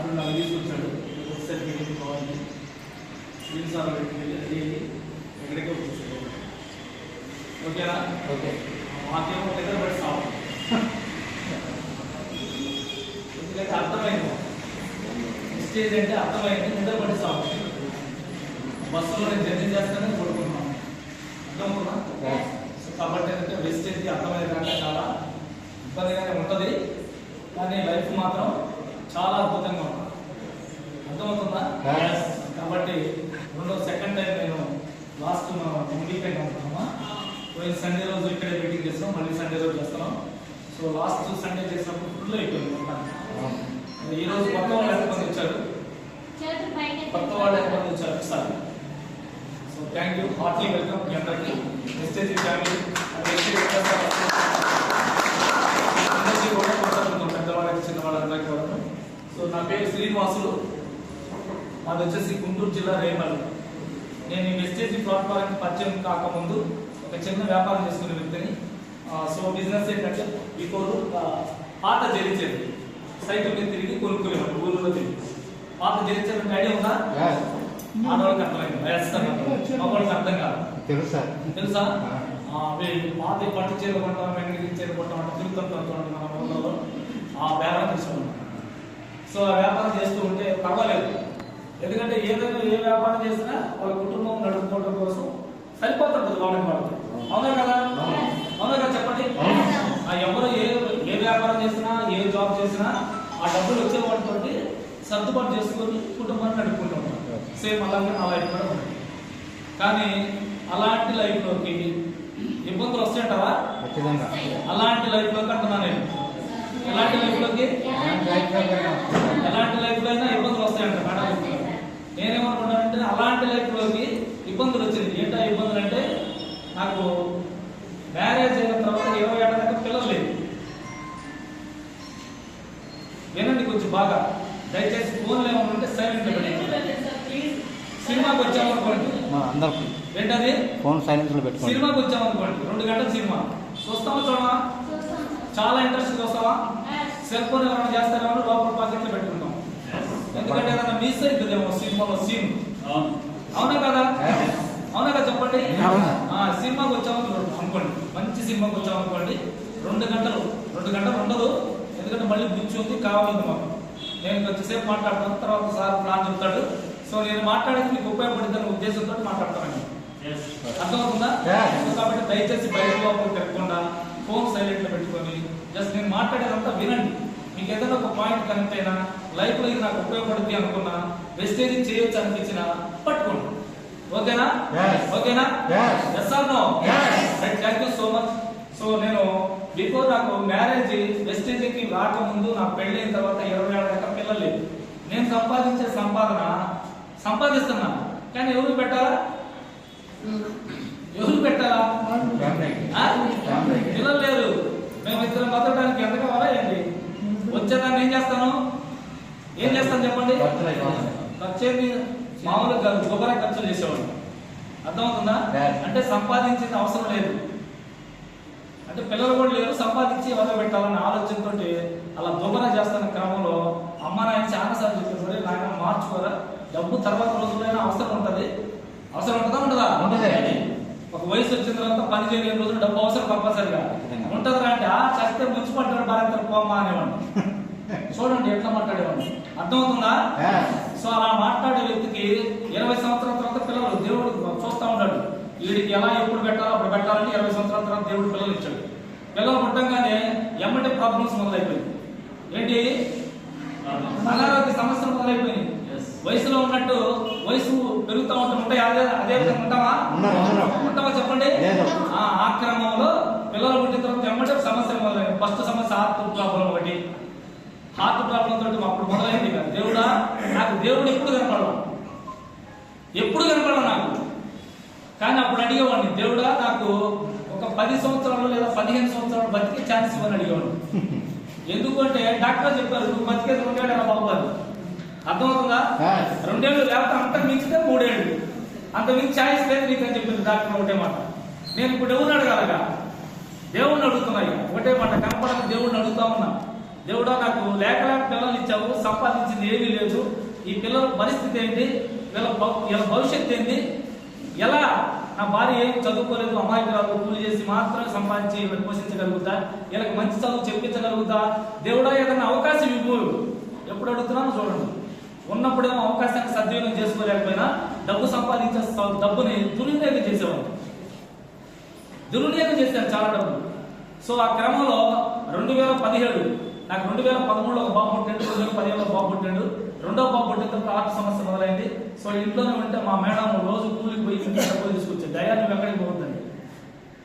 అరుణ్ నాకు తీసుకొచ్చాడు. వచ్చేసరికి కావాలి స్క్రీన్ సార్ అది ఎక్కడికే వచ్చేసాడు. ఓకేనా? ఓకే. మాకేమో నిద్ర పడిస్తాం, ఎందుకంటే అర్థమైంది స్టేజ్ అంటే అర్థమైంది, నిద్ర పడిస్తాం. బస్సులో నేను జర్నీ చేస్తానని కోరుకున్నాను, అర్థమవుతున్నా? కాబట్టి ఏంటంటే వెస్టేజ్కి అర్థమైంది అంటే చాలా ఇబ్బందిగానే ఉంటుంది, కానీ లైఫ్ మాత్రం చాలా అద్భుతంగా ఉంటుంది. అర్థమవుతుందా? కాబట్టి సెకండ్ టైం నేను లాస్ట్ వీకెండ్ అనుకున్నామా, పోయిన సండే రోజు ఇక్కడే మీటింగ్ చేస్తాం, మళ్ళీ సండే రోజు చేస్తున్నాం. సో లాస్ట్ సండే చేసినప్పుడు ఫుల్ అయిపోయింది మొత్తానికి. ఈ రోజు కొత్త వాళ్ళు ఎంతమంది వచ్చారు? కొత్త వాళ్ళు ఎంతమంది వచ్చారు sir? So thank you, heartly welcome మీ అందరికీ. వెస్టేజ్ ఫ్యామిలీ కూడా కొనసాగుతాం, పెద్దవాళ్ళకి చిన్నవాళ్ళందరికీ కూడా. సో నా పేరు శ్రీనివాసులు, మాది వచ్చేసి గుంటూరు జిల్లా రేపల్లి. నేను ఈ వెస్టేజ్ ప్లాట్ఫారం పరిచయం కాకముందు ఒక చిన్న వ్యాపారం చేసుకునే వ్యక్తిని. సో బిజినెస్ ఏంటంటే బిఫోర్ పాత జరిచేది సైకిల్ మీద తిరిగి కొనుక్కునేవాడు ఊళ్ళో తిరిగి. పాత జరిచేది ఐడియా ఉందా? ఆడవాళ్ళకి అర్థమైంది, మగవాళ్ళకి అర్థం కాదు. తెలుసా? పాత పట్టు చీర కొంటాం, వెంకటగిరి చీర కొంటాం, తిరుగుతుంటాం చూడండి మన ఊళ్ళలో. ఆ వ్యాపారం తీసుకుంటాం. సో ఆ వ్యాపారం చేస్తూ ఉంటే పర్వాలేదు, ఎందుకంటే ఏదైనా ఏ వ్యాపారం చేసినా వాళ్ళ కుటుంబం నడుపుకోవడం కోసం సరిపోతుంటుంది వాళ్ళకి వాళ్ళకి. అవునా కదా? అవునా కదా? చెప్పండి. ఎవరు ఏ వ్యాపారం చేసినా ఏ జాబ్ చేసినా ఆ డబ్బులు వచ్చే వాటితో సర్దుబాటు చేసుకొని కుటుంబాన్ని నడుపుకుంటూ ఉంటారు. సేమ్ అలాగే నా లైఫ్ కూడా ఉంటుంది. కానీ అలాంటి లైఫ్లోకి ఇబ్బందులు వస్తాయంటారా? అలాంటి లైఫ్లోకి అంటున్నా నేను, ఎలాంటి లైఫ్లోకి ఎలాంటి లైఫ్లో అయినా ఇబ్బందులు వస్తాయంట మేడం. నేనేమనుకున్నానంటే అలాంటి లైఫ్లోకి ఇబ్బందులు వచ్చింది. ఏంటో ఇబ్బందులు అంటే, నాకు మ్యారేజ్ అయిన తర్వాత 20 ఏళ్ళ దాకా పిల్లలు లేదు. వినండి కొంచెం బాగా, దయచేసి ఫోన్లు ఏమనుకుంటే సైలెంట్ పెట్టండి. సినిమాకి వచ్చామనుకోండి, ఏంటది ఫోన్ సైలెంట్ లో పెట్టుకోండి. సినిమాకి వచ్చామనుకోండి, 2 గంటల సినిమా చూస్తామా చూడమా? చాలా ఇంట్రెస్ట్ చూస్తావా? సెల్ ఫోన్ ఎవరైనా చేస్తారేమో లోపల పాకెట్లో పెట్టుకుంటాం, ఎందుకంటే ఏదైనా మిస్ అవుతుందేమో సినిమాలో సీన్. అవునా కదా? అవునా కదా? చెప్పండి. సినిమాకి వచ్చామని అనుకోండి, మంచి సినిమాకి వచ్చామనుకోండి, 2 గంటలు ఉండదు, ఎందుకంటే మళ్ళీ బుచ్చి ఉంది కావాలి మాకు. నేను కొంచెంసేపు మాట్లాడతాను, తర్వాత సార్ ప్లాన్ చెప్తాడు. సో నేను మాట్లాడేది మీకు ఉపయోగపడుతున్న ఉద్దేశంతో మాట్లాడతానండి. అర్థమవుతుందా? కాబట్టి దయచేసి బయట లోపల పెట్టుకుండా ఫోన్ సైలెంట్ లో పెట్టుకొని జస్ట్ నేను మాట్లాడేదంతా వినండి. మీకు ఏదైనా ఒక పాయింట్ కనెక్ట్ అయినా, లైఫ్ లో ఇది నాకు ఉపయోగపడుతుంది అనుకున్నా, వెస్టేజ్ చేయొచ్చు అనిపించినా పట్టుకోండి. ఓకేనా? ఓకేనా? Yes or no? Thank you so much. So నేను బిఫోర్ నాకు మ్యారేజ్ వెస్టేజ్కి రాకముందు, నాకు పెళ్ళైన తర్వాత 20 ఏళ్ళ దాకా పిల్లలు లేదు. నేను సంపాదించే సంపాదిస్తున్నా, కానీ ఎవరు పెట్టాలా? పిల్లలు లేరు. మేము ఇద్దరు బతకడానికి ఎంత కావాలా ఏంటి? వచ్చేదాన్ని ఏం చేస్తాను చెప్పండి? ఖర్చేది మామూలుగా గొప్పగా ఖర్చులు చేసేవాడు. అర్థమవుతుందా? అంటే సంపాదించిన అవసరం లేదు, అంటే పిల్లలు కూడా లేరు, సంపాదించి ఎవరో పెట్టాలన్న ఆలోచనతో అలా దుబ్బరా చేస్తున్న క్రమంలో అమ్మ నాయన చాలాసార్లు చెప్పేసి నాయన మార్చుకోరా, డబ్బు తర్వాత రోజులైనా అవసరం ఉంటుందా? ఉంటుందా? ఒక వయసు వచ్చిన తర్వాత పని చేయలేని రోజులు డబ్బు అవసరం కంపల్సరిగా ఉంటుందా అంటే, చస్తే మున్సిపల్ భారత పోమ్మా అనేవాడిని. చూడండి ఎట్లా మాట్లాడేవాడిని. అర్థమవుతుందా? సో అలా మాట్లాడే వ్యక్తికి 20 సంవత్సరాల తర్వాత పిల్లలు దేవుడు చూస్తూ ఉంటాడు, వీడికి ఎలా ఎప్పుడు పెట్టాలో అప్పుడు పెట్టాలంటే 20 సంవత్సరాల తర్వాత దేవుడు పిల్లలు ఇచ్చాడు. పిల్లలు పుట్టంగానే ఎమ్మటే ప్రాబ్లమ్స్ మొదలైపోయింది. ఏంటి? అనారోగ్య సమస్యలు మొదలైపోయింది. వయసులో ఉన్నట్టు వయసు పెరుగుతూ ఉంటాయి, అదే విధంగా ఉంటావా చెప్పండి? ఆ క్రమంలో పిల్లలు పుట్టిన తర్వాత ఎమ్మటే సమస్యలు మొదలైంది. ఫస్ట్ సమస్య హార్ట్ ప్రాబ్లం ఒకటి. హార్ట్ ప్రాబ్లం తోటి అప్పుడు మొదలైంది. దేవుడా, నాకు దేవుడు ఎప్పుడు కనపడవు నాకు. కానీ అప్పుడు అడిగేవాడిని, దేవుడా నాకు ఒక 10 సంవత్సరాలు లేదా 15 సంవత్సరాలు బతికే ఛాన్స్ ఇవ్వని అడిగేవాడిని. ఎందుకంటే డాక్టర్ చెప్పారు, నువ్వు బతికేది 2 ఏళ్ళు బాగుపడి. అర్థమవుతుందా? 2 ఏళ్ళు లేకపోతే అంతకు మించితే 3 ఏళ్ళు, అంత మించి ఛాయిస్ లేదు నీకు అని చెప్పింది డాక్టర్. ఒకటే మాట. నేను ఇప్పుడు ఎవరిని అడగాలగా? దేవుడిని అడుగుతున్నా. ఒకటే మాట, కనపడక దేవుడిని అడుగుతా ఉన్నా. దేవుడా నాకు లేక పిల్లలు ఇచ్చావు, సంపాదించింది ఏమీ లేదు, ఈ పిల్లల పరిస్థితి ఏంటి, వీళ్ళ భవిష్యత్తు ఏంటి, ఎలా నా భార్య ఏం చదువుకోలేదు, అమాయకురాలు, కూలి చేసి మాత్రమే సంపాదించి వీళ్ళని పోషించగలుగుతా, వీళ్ళకి మంచి చదువు చెప్పించగలుగుతా, దేవుడా ఏదైనా అవకాశం ఇవ్వు. ఎప్పుడు అడుగుతున్నాను చూడండి. ఉన్నప్పుడేమో అవకాశాన్ని సద్వినియోగం చేసుకోలేకపోయినా డబ్బు సంపాదించే డబ్బుని దుర్వినియోగం చేసేవాడు, దుర్వినియోగం చేశాను చాలా డబ్బు. సో ఆ క్రమంలో 2017 నాకు 2013లో ఒక బాబు పుట్టాడు, 2015లో బాబు పుట్టాడు. రెండో బాబు పుట్టిన తర్వాత ఆర్థిక సమస్య మొదలైంది. సో ఇంట్లోనే ఉంటే మా మేడం రోజు కూలికి పోయి ఇంట్లో డబ్బులు తీసుకొచ్చాడు. దయాన్ని ఎక్కడికి పోతుందండి,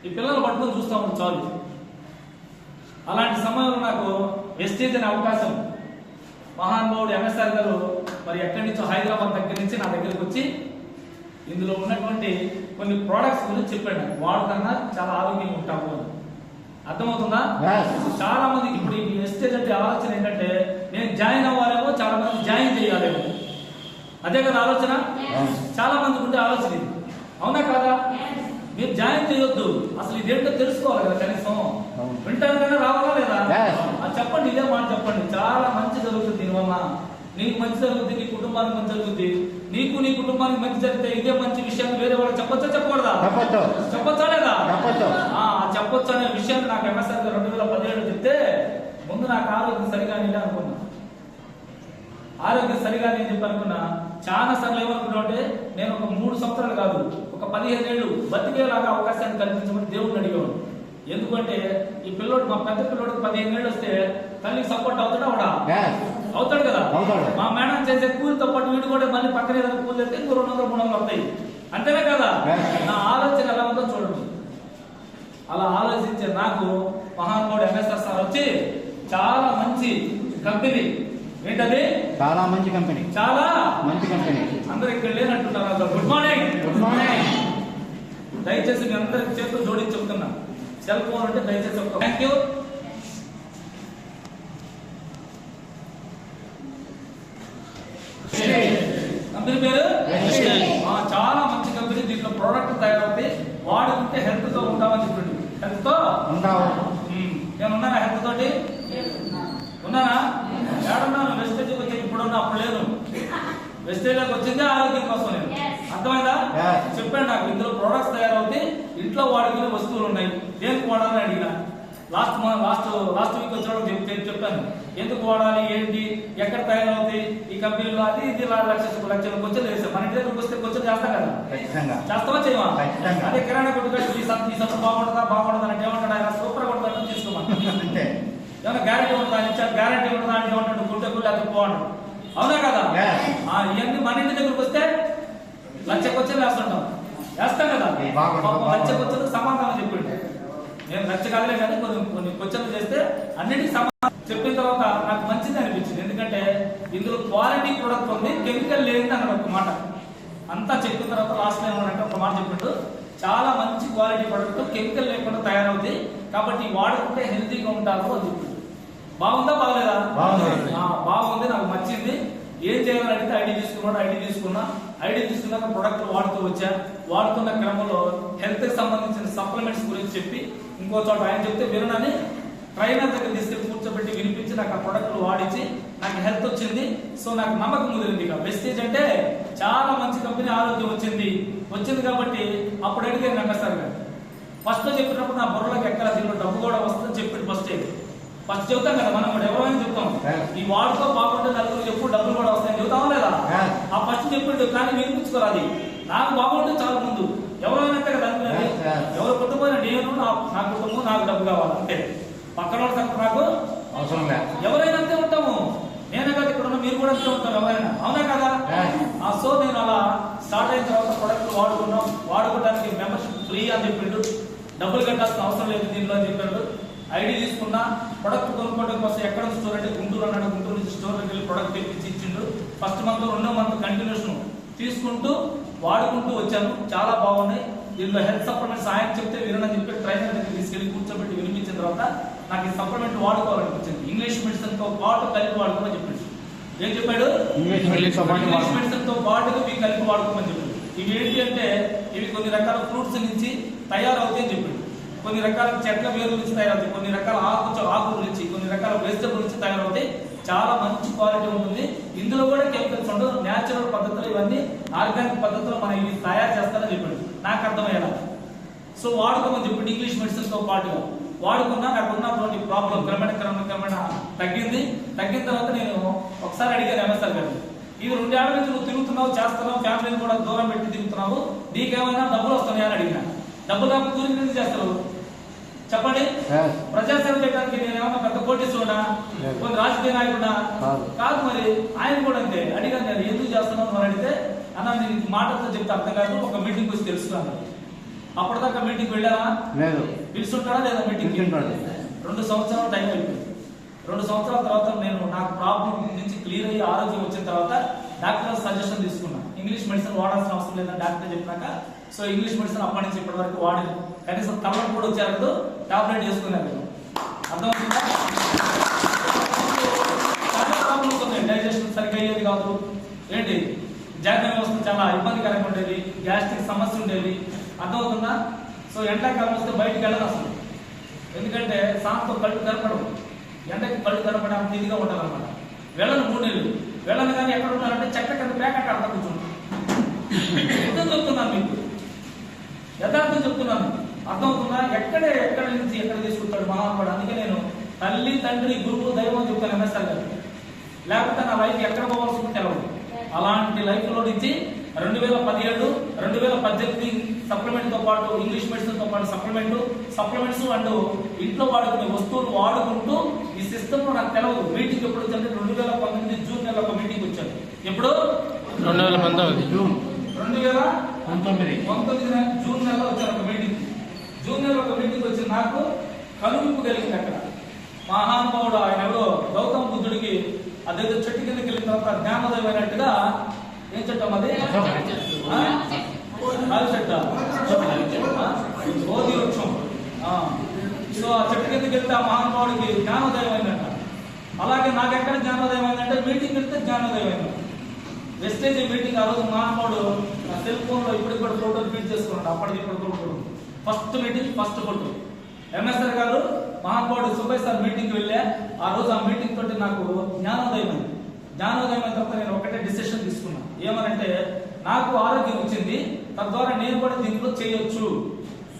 ఈ పిల్లలు పట్టుకొని చూస్తూ ఉంటాం చాలు. అలాంటి సమయంలో నాకు వెస్టేజ్ అనే అవకాశం మహానుభావుడు ఎంఎస్ఆర్ గారు మరి ఎక్కడి నుంచో హైదరాబాద్ దగ్గర నుంచి నా దగ్గరికి వచ్చి ఇందులో ఉన్నటువంటి కొన్ని ప్రోడక్ట్స్ గురించి చెప్పాడు. వాడుకన్నా చాలా ఆరోగ్యంగా ఉంటాము అని. అర్థమవుతుందా? చాలా మందికి ఇప్పుడు ఈ వెస్టేజ్ అంటే ఆలోచన ఏంటంటే నేను జాయిన్ అవ్వాలేమో, చాలా మంది జాయిన్ చేయాలేమో, అదే కదా ఆలోచన. చాలా మందికి ఉండే ఆలోచన ఇది, అవునా కాదా? మీరు జాయిన్ చేయొద్దు, అసలు ఇదేంటో తెలుసుకోవాలి కదా, కనీసం వింటానికైనా రావాలా లేదా? చెప్పండి, ఇదే మాట చెప్పండి. చాలా మంచి జరుగుతుంది దీనివల్ల. నీకు మంచి జరుగుతుంది, నీ కుటుంబానికి మంచి జరుగుతుంది. నీకు నీ కుటుంబానికి మంచి జరిగితే ఇదే మంచి విషయాన్ని వేరే వాళ్ళకి చెప్పొచ్చా చెప్పకూడదా? చెప్పొచ్చా లేదా? చెప్పొచ్చు అనే విషయాన్ని నాకు ఎంఎస్ఆర్ 2017 చెప్తే ముందు నాకు ఆరోగ్యం సరిగా నేను అనుకున్నా. ఆరోగ్యం సరిగా నేను చెప్పి అనుకున్నా. చాలా సార్లు ఏమనుకున్నా అంటే నేను ఒక 3 సంవత్సరాలు కాదు, ఒక 15 ఏళ్ళు బతికేలాగా అవకాశాన్ని కల్పించమని దేవుడిని అడిగాను. ఎందుకంటే ఈ పిల్లోడు, మా పెద్ద పిల్లోడికి 15 ఏళ్ళు వస్తే తల్లికి సపోర్ట్ అవుతాడా? అవడా? అవుతాడు కదా. మా మేడం చేసే కూలితో పాటు వీడు కూడా మళ్ళీ పక్కన ఏదైనా కూలి చేస్తే 200-300 వస్తాయి, అంతేనే కదా. నా ఆలోచన ఎలా ఉందో చూడండి. అలా ఆలోచించే నాకు మహానుభావుడు ఎంఎస్ఆర్ సార్ వచ్చి చాలా మంచి కంపెనీ, ఏంటది? చాలా మంచి కంపెనీ, చాలా మంచి కంపెనీ. అందరు ఇక్కడ లేనంటున్నారు. Good morning, good morning. దయచేసి మీ అందరికి చేతులు జోడించి చెప్తున్నా, సెల్ ఫోన్ అంటే దయచేసి చెప్తాను. Thank you. కంపెనీ పేరు చాలా మంచి కంపెనీ. దీంట్లో ప్రోడక్ట్ తయారవుతాయి, వాడుకుంటే హెల్త్ తో ఉంటామని చెప్పండి. హెల్త్ తో నేను ఉన్నానా? హెల్త్ తోటి ఉన్నానా? ఏడున్నాను? వెస్టేజ్కి వచ్చి ఇప్పుడున్నా, అప్పుడు లేదు. వెస్టేజ్లోకి వచ్చిందే ఆరోగ్యం కోసం. నేను అర్థమైందా? చెప్పాను నాకు ఇందులో ప్రోడక్ట్స్ తయారవుతాయి, ఇంట్లో వాడుకునే వస్తువులు ఉన్నాయి, దేనికి వాడాలని అడిగిన. లాస్ట్ వీక్ వచ్చినప్పుడు చెప్పాను ఎందుకు వాడాలి, ఏంటి, ఎక్కడ తయారవుతాయి ఈ కంపెనీలో, అది ఇది లక్షల క్వశ్చన్లు వేసాం. మన ఇంటి దగ్గరకు వస్తే క్వశ్చన్ చేస్తాం కదా, చేస్తామా చేయమా? అదే కిరాణా కొట్టుగా ఈ సత్తు బాగుంటుందా అంటే ఏమంటాడు ఆయన, సూపర్ కొడుతుందని తీసుకోమంటే ఏమన్నా గ్యారెంటీ ఉంటుందా అని ఇచ్చారు. గ్యారెంటీ ఉంటుందా అంటే ఏమంటాడు, గుంటె అది పోవడం, అవునా కదా? ఇవన్నీ మన ఇంటి దగ్గరకు వస్తే లక్ష క్వశ్చన్లు వేస్తుంటాం, వేస్తాం కదా. లక్ష క్వశ్చన్లు సమాధానం చెప్పిండు. నేను లక్ష కాదులే కానీ కొన్ని క్వశ్చన్లు చేస్తే అన్నిటికీ సమాధానం చెప్పిన తర్వాత నాకు మంచిది అనిపించింది. ఎందుకంటే ఇందులో క్వాలిటీ ప్రొడక్ట్ ఉంది, కెమికల్ లేనిది అన్నాడు ఒక మాట. అంతా చెప్పిన తర్వాత లాస్ట్ లో ఏమన్నాడంటే ఒక మాట చెప్పిండు, చాలా మంచి క్వాలిటీ ప్రొడక్ట్, కెమికల్ లేకుండా తయారవుతుంది, కాబట్టి వాడుకుంటే హెల్తీగా ఉంటారు అని చెప్పిండు. బాగుందా బాగలేదా? బాగుంది, నాకు నచ్చింది. ఏం చేయాలని అడిగితే ఐడి తీసుకున్నాడు, ఐడి తీసుకున్నా. ఐడి తీసుకున్నాక ప్రొడక్ట్ వాడుతూ వచ్చా. వాడుతున్న క్రమంలో హెల్త్ కి సంబంధించిన సప్లిమెంట్స్ గురించి చెప్పి ఇంకో చోట ఆయన చెప్తే వినని ట్రైనర్ దగ్గర తీసుకెళ్ళి కూర్చోబెట్టి వినిపించి నాకు ఆ ప్రొడక్ట్లు వాడించి నాకు హెల్త్ వచ్చింది. సో నాకు నమ్మకం కుదిరింది. ఇక వెస్టేజ్ అంటే చాలా మంచి కంపెనీ, ఆరోగ్యం వచ్చింది కాబట్టి అప్పుడు అడిగాను ఎంఎస్ఆర్ గారు. ఫస్ట్ చెప్పినప్పుడు నా బుర్రలోకి ఎక్కడ దీంట్లో డబ్బు కూడా వస్తుందని చెప్పి ఫస్ట్ చెబుతాం కదా, మనం కూడా ఎవరైనా చెప్తాం ఈ వాడుకో బాగుంటే నలుగురు ఎప్పుడు డబ్బులు కూడా వస్తాయని చెబుతామా లేదా? ఆ ఫస్ట్ చెప్పిండు, కానీ వినిపించుకోవాలి. నాకు బాగుంటే చాలా ముందు ఎవరైనా కదా అనుకునేది. ఎవరు కుటుంబం నేను, నా కుటుంబం, నాకు డబ్బు కావాలి అంటే పక్కన వాళ్ళకి నాకు అవసరం లేదు. ఎవరైనా అంతే ఉంటాము, నేనే కదా ఇక్కడ ఉన్న మీరు కూడా అంతే ఉంటాం ఎవరైనా, అవునా కదా? సో నేను అలా స్టార్ట్ అయిన తర్వాత ప్రొడక్ట్ వాడుకోవడానికి మెంబర్షిప్ ఫ్రీ అని చెప్పిండు, డబ్బులు కట్టాల్సిన అవసరం లేదు దీనిలో అని చెప్పాడు. ఐడి తీసుకున్నా. ప్రొడక్ట్ కొనుక్కోవడం కోసం ఎక్కడ స్టోర్ అంటే గుంటూరు అన్నాడు, గుంటూరు నుంచి స్టోర్కి వెళ్ళి ప్రొడక్ట్ తెప్పించి ఇచ్చిండు. ఫస్ట్ మంత్ 2వ మంత్ కంటిన్యూషన్ తీసుకుంటూ వాడుకుంటూ వచ్చాను, చాలా బాగున్నాయి. దీనిలో హెల్త్ సప్లిమెంట్స్ ఆయన చెప్తే వినని చెప్పి ట్రైనర్ దగ్గర తీసుకెళ్లి కూర్చోబెట్టి వినిపించిన తర్వాత నాకు ఈ సప్లిమెంట్ వాడుకోవాలనిపించింది. ఇంగ్లీష్ మెడిసిన్ తో పాటు కలిపి వాడుకోమని చెప్పాడు. ఏం చెప్పాడు? ఇంగ్లీష్ మెడిసిన్ తో పాటు ఇవి కలిపి వాడుకోమని చెప్పాడు. ఇవి ఏంటి అంటే ఇవి కొన్ని రకాల ఫ్రూట్స్ నుంచి తయారవుతాయి అని చెప్పాడు. కొన్ని రకాల చెట్ల వేరు నుంచి తయారవుతాయి, కొన్ని రకాల ఆకుల నుంచి, కొన్ని కొన్ని రకాల వెజిటబుల్ నుంచి తయారవుతాయి. చాలా మంచి క్వాలిటీ ఉంటుంది. ఇందులో కూడా కెమికల్స్ ఉండవు. న్యాచురల్ పద్ధతులు ఇవన్నీ ఆర్గానిక్ పద్ధతిలో మనం ఇవి తయారు చేస్తారని చెప్పాడు. నాకు అర్థమయ్యేలా. సో వాడుకోమని చెప్పి ఇంగ్లీష్ మెడిసిన్స్ తో పాటుగా వాడుకున్నా నాకు ఉన్నటువంటి ప్రాబ్లం క్రమేణా తగ్గింది. తగ్గిన తర్వాత నేను ఒకసారి అడిగాను ఎంఎస్ఆర్ గారు, ఇవి 2 ఏళ్ల నుంచి నువ్వు తిరుగుతున్నావు, చేస్తున్నావు, ఫ్యామిలీని కూడా దూరం పెట్టి తిరుగుతున్నావు, నీకేమైనా డబ్బులు వస్తున్నాయా అని అడిగినా. డబ్బులు కాకపోతే గురించి ఎందుకు చేస్తారు చెప్పండి? ప్రజాసేవ చేయడానికి నేను ఏమన్నా పెద్ద కోటీశ్వరుడా, కొన్ని రాజకీయ నాయకుడా? కాదు. మరి ఆయన కూడా అంతే. అడిగాను నేను, ఎందుకు చేస్తున్నావు అని అడిగితే, అన్న నేను మాటలతో చెప్తే అర్థం కాదు, ఒక మీటింగ్ వచ్చి తెలుసుకున్నాను. అప్పటిదాకా మీటింగ్ వెళ్ళారా? లేదు. పిలుచుంటాడా లేదా మీటింగ్? 2 సంవత్సరాలు టైం అయిపోయింది. 2 సంవత్సరాల తర్వాత నేను నాకు ప్రాబ్లం నుంచి క్లియర్ అయ్యి ఆరోగ్యం వచ్చిన తర్వాత డాక్టర్ సజెషన్ తీసుకున్నా. ఇంగ్లీష్ మెడిసిన్ వాడాల్సిన అవసరం లేదని డాక్టర్ చెప్పినాక సో ఇంగ్లీష్ మెడిసిన్ అప్పటి నుంచి ఇప్పటి వరకు వాడేది. కనీసం తలకు కూడా వచ్చారు, టాబ్లెట్ చేసుకున్నారు. అర్థమవుతుందా? చాలా ప్రాబ్లమ్స్ ఉన్నాయి. డైజెషన్ సరిగ్గా అయ్యేది కాదు. ఏంటి జాగ్రత్త వ్యవస్థ చాలా ఇబ్బందికరంగా ఉండేది. గ్యాస్ట్రిక్ సమస్య ఉండేది. అర్థమవుతుందా? సో ఎండాకాలం వస్తే బయటికి వెళ్ళదు అసలు. ఎందుకంటే సాంతో కళ్ళు కనపడవు. ఎండకి కళ్ళు కనపడడానికి ఇదిగా ఉండాలన్నమాట. వెళ్ళను 3 నెలలు. వెళ్ళను కానీ ఎక్కడ ఉంటారంటే చెట్ల కింద పేకట్ట అర్థం కూర్చుంటాను. యథార్థం చెప్తున్నాను మీకు, యథార్థం చెప్తున్నాను. అర్థమవుతుందా? ఎక్కడి నుంచి ఎక్కడ తీసుకుంటాడు మహాత్ముడు. అందుకే నేను తల్లి, తండ్రి, గురువు, దైవం అని చెప్తాను ఎంఎస్ఆర్ గారు. లేకపోతే నా లైఫ్ ఎక్కడ పోవాల్సి ఉంటే తెలవదు. అలాంటి లైఫ్ లో నుంచి 2017, 2018 సప్లిమెంట్ తో పాటు ఇంగ్లీష్ మెడిసిన్ తో పాటు సప్లిమెంట్స్ అండ్ ఇంట్లో వాడుకునే వస్తువులు వాడుకుంటూ ఈ సిస్టమ్ లో నాకు తెలవదు. మీటింగ్ ఎప్పుడు వచ్చిందంటే 2019 జూన్ నెల ఒక మీటింగ్ వచ్చాడు. ఎప్పుడు? 2019 జూన్ 2019 జూన్ నెలలో వచ్చారు ఒక మీటింగ్. జూన్ నెలలో ఒక మీటింగ్ వచ్చి నాకు కనువిప్పు కలిగింది. అక్కడ మహానుభావుడు ఆయన ఎవరో గౌతమ బుద్ధుడికి అదేదో చెట్టు కిందకి వెళ్ళిన తర్వాత జ్ఞానోదయం అయినట్టుగా, ఏం చెట్టం అది? చెట్ట బోధి వృక్షం. సో ఆ చెట్టు కిందకి వెళ్తే ఆ మహానుభావుడికి జ్ఞానోదయం అయిందంట. అలాగే నాకెక్కడ జ్ఞానోదయం అయిందంటే మీటింగ్ వెళ్తే జ్ఞానోదయం అయింది. వెస్టేజ్ మీటింగ్ ఆ రోజు మహానుభావుడు నా సెల్ ఫోన్ లో ఇప్పటికి కూడా ఫోటోలు ఫీడ్ చేసుకున్నాడు. అప్పటికి ఇప్పుడు first meeting first photo MSR గారు మహానుభావుడు సుబ్బయ్య సార్ మీటింగ్ వెళ్ళా. ఆ రోజు ఆ మీటింగ్ తోటి నాకు జ్ఞానోదయం అయింది. జ్ఞానోదయం అయిన తర్వాత నేను ఒకటే డిసిషన్ తీసుకున్నా. ఏమనంటే నాకు ఆరోగ్యం వచ్చింది, తద్వారా నేను కూడా దీంట్లో చేయొచ్చు.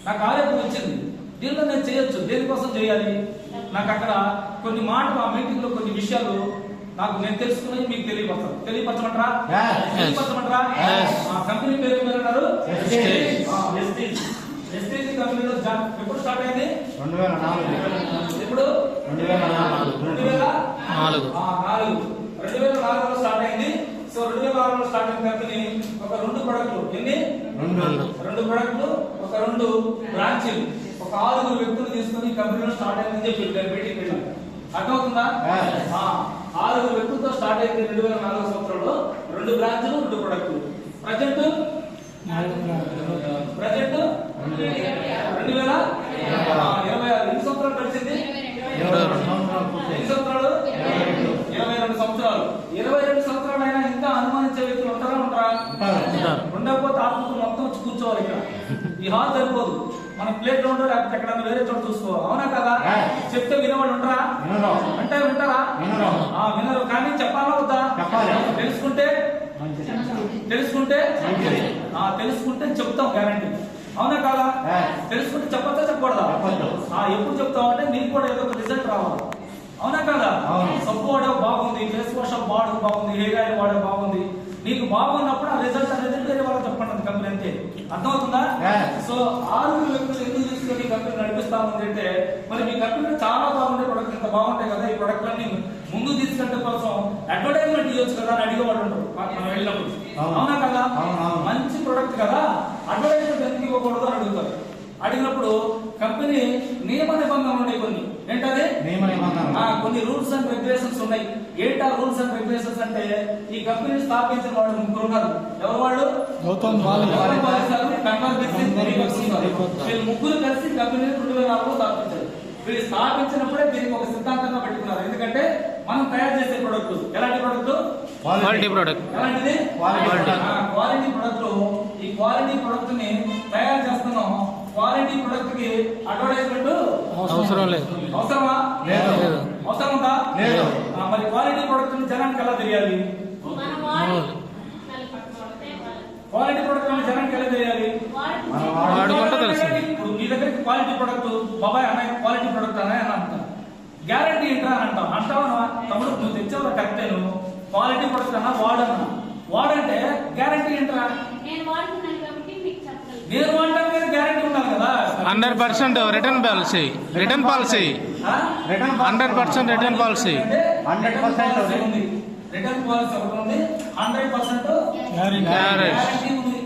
నాకు ఆరోగ్యం వచ్చింది, దీంట్లో నేను చేయొచ్చు. దేనికోసం చేయాలి? నాకు అక్కడ కొన్ని మాటలు ఆ మీటింగ్ లో కొన్ని విషయాలు నాకు నేను తెలుసుకుని మీకు తెలియపరచమంటారా? ఆ కంపెనీ పేరు మీరు అన్నారు ఎస్టీజీ కంపెనీలో ఎప్పుడు స్టార్ట్ అయింది? 2004. ఎప్పుడు? 2004లో స్టార్ట్ అయింది. సో 2006లో స్టార్ట్ అయిన కంపెనీ ఒక 2 ప్రొడక్ట్లు. ఎన్ని? 2 ప్రొడక్ట్లు, ఒక 2 బ్రాంచీలు, ఒక 6 వ్యక్తులు తీసుకుని కంపెనీలో స్టార్ట్ అయిందని చెప్పి మీటింగ్ వెళ్ళాం. అర్థమవుతుందా? 6 వ్యక్తులతో స్టార్ట్ అయింది 2004 సంవత్సరంలో. 2 బ్రాంచ్లు, 2 ప్రొడక్ట్లు. ప్రజెంట్ 2026. ఎన్ని సంవత్సరాలు గడిచింది? 22 సంవత్సరాలు. 22 సంవత్సరాలు అయినా ఇంకా అనుమానించే వ్యక్తులు ఉంటారా? ఉండకపోతే ఆత్మకు మొత్తం వచ్చి కూర్చోవాలి. ఇక్కడ ఈ హాల్ సరిపోదు. మన ప్లేట్ లో ఉండరు, లేకపోతే ఎక్కడన్నా వేరే చోట చూసుకోవాలి. అవునా కదా? చెప్తే వినేవాళ్ళు ఉంటారా? అంటే వింటారా? వినరు. కానీ చెప్పాలా వద్దా? తెలుసుకుంటే చెప్తాం గ్యారంటీ. అవునా కాదా? తెలుసుకుంటే చెప్పచ్చా చెప్పకూడదా? ఎప్పుడు చెప్తావు అంటే నీకు కూడా ఏదో ఒక రిజల్ట్ రావాలి. అవునా కాదా? సబ్బు వాడే బాగుంది, ఫేస్ వాష్ వాడడం బాగుంది, హెయిర్ ఆయిల్ వాడే బాగుంది. నీకు బాగున్నప్పుడు ఆ రిజల్ట్ అనేది వేరే వాళ్ళకి చెప్పండి కంపెనీ అంతే. అర్థమవుతుందా? సో 6 వ్యక్తులు ఎందుకు తీసుకొని కంపెనీ నడిపిస్తా ఉంది అంటే మరి మీ కంపెనీలో చాలా బాగుండే ప్రొడక్ట్ ఇంత బాగుంటాయి కదా, ఈ ప్రొడక్ట్ అన్ని ముందు తీసుకెళ్ళడం కోసం అడ్వర్టైజ్మెంట్ ఇవ్వచ్చు కదా అని అడిగేవాడు ఉంటారు మనం వెళ్ళినప్పుడు. అవునా కదా? మంచి ప్రొడక్ట్ కదా, అడ్వర్టైజ్మెంట్ ఎందుకు ఇవ్వకూడదు అని అడుగుతారు. అడిగినప్పుడు కంపెనీ నియమ నిబంధనలు ఉన్నాయి. కొన్ని ఏంటది? కొన్ని రూల్స్ అండ్ రెగ్యులేషన్స్ ఉన్నాయి. ఏంటా రూల్స్ అండ్ రెగ్యులేషన్స్ అంటే ఈ కంపెనీ స్థాపించిన వాళ్ళు 3 ఉన్నారు. ఎవరు వాళ్ళు? వీళ్ళు 3 కలిసి కంపెనీ 2004లో స్థాపించారు. వీళ్ళు స్థాపించినప్పుడే దీనికి ఒక సిద్ధాంతంగా పెట్టుకున్నారు. ఎందుకంటే మనం తయారు చేసే ప్రొడక్ట్ ఎలాంటి ప్రొడక్ట్? Quality product. ఎలాంటిది? Quality product. ఈ క్వాలిటీ ప్రొడక్ట్ ని తయారు చేస్తున్నాం. క్వాలిటీ ప్రొడక్ట్ కి అడ్వర్టైజ్మెంట్ అవసరం లేదు. అవసరమా? లేదు. అవసరం ఉందా? లేదు. మరి క్వాలిటీ ప్రొడక్ట్ జనానికి ఎలా తెలియాలి? క్వాలిటీ ప్రొడక్ట్ జనానికి ఎలా తెలియాలి? వాడుకుంటే తెలుస్తుంది. ఇప్పుడు మీ దగ్గరికి క్వాలిటీ ప్రొడక్ట్ బాబాయ్ అన్నయ్య క్వాలిటీ ప్రొడక్ట్ అన్నయ్య అని అంటాం. గ్యారంటీ ఏంట్రా అని అంటాం. అంటావా తమ్ముడు నువ్వు తెచ్చావు కరెక్టే, నువ్వు క్వాలిటీ ప్రొడక్ట్ అన్నా వాడన్నా. వాడంటే గ్యారంటీ ఏంట్రా? నేను వాడటానికి మీద గ్యారంటీ ఉండాలి కదా. 100% return policy. Return policy 100% return policy. 100% ఉంది. రిటర్న్ పాలసీ ఒకటి ఉంది. 100% గ్యారంటీ ఉంది.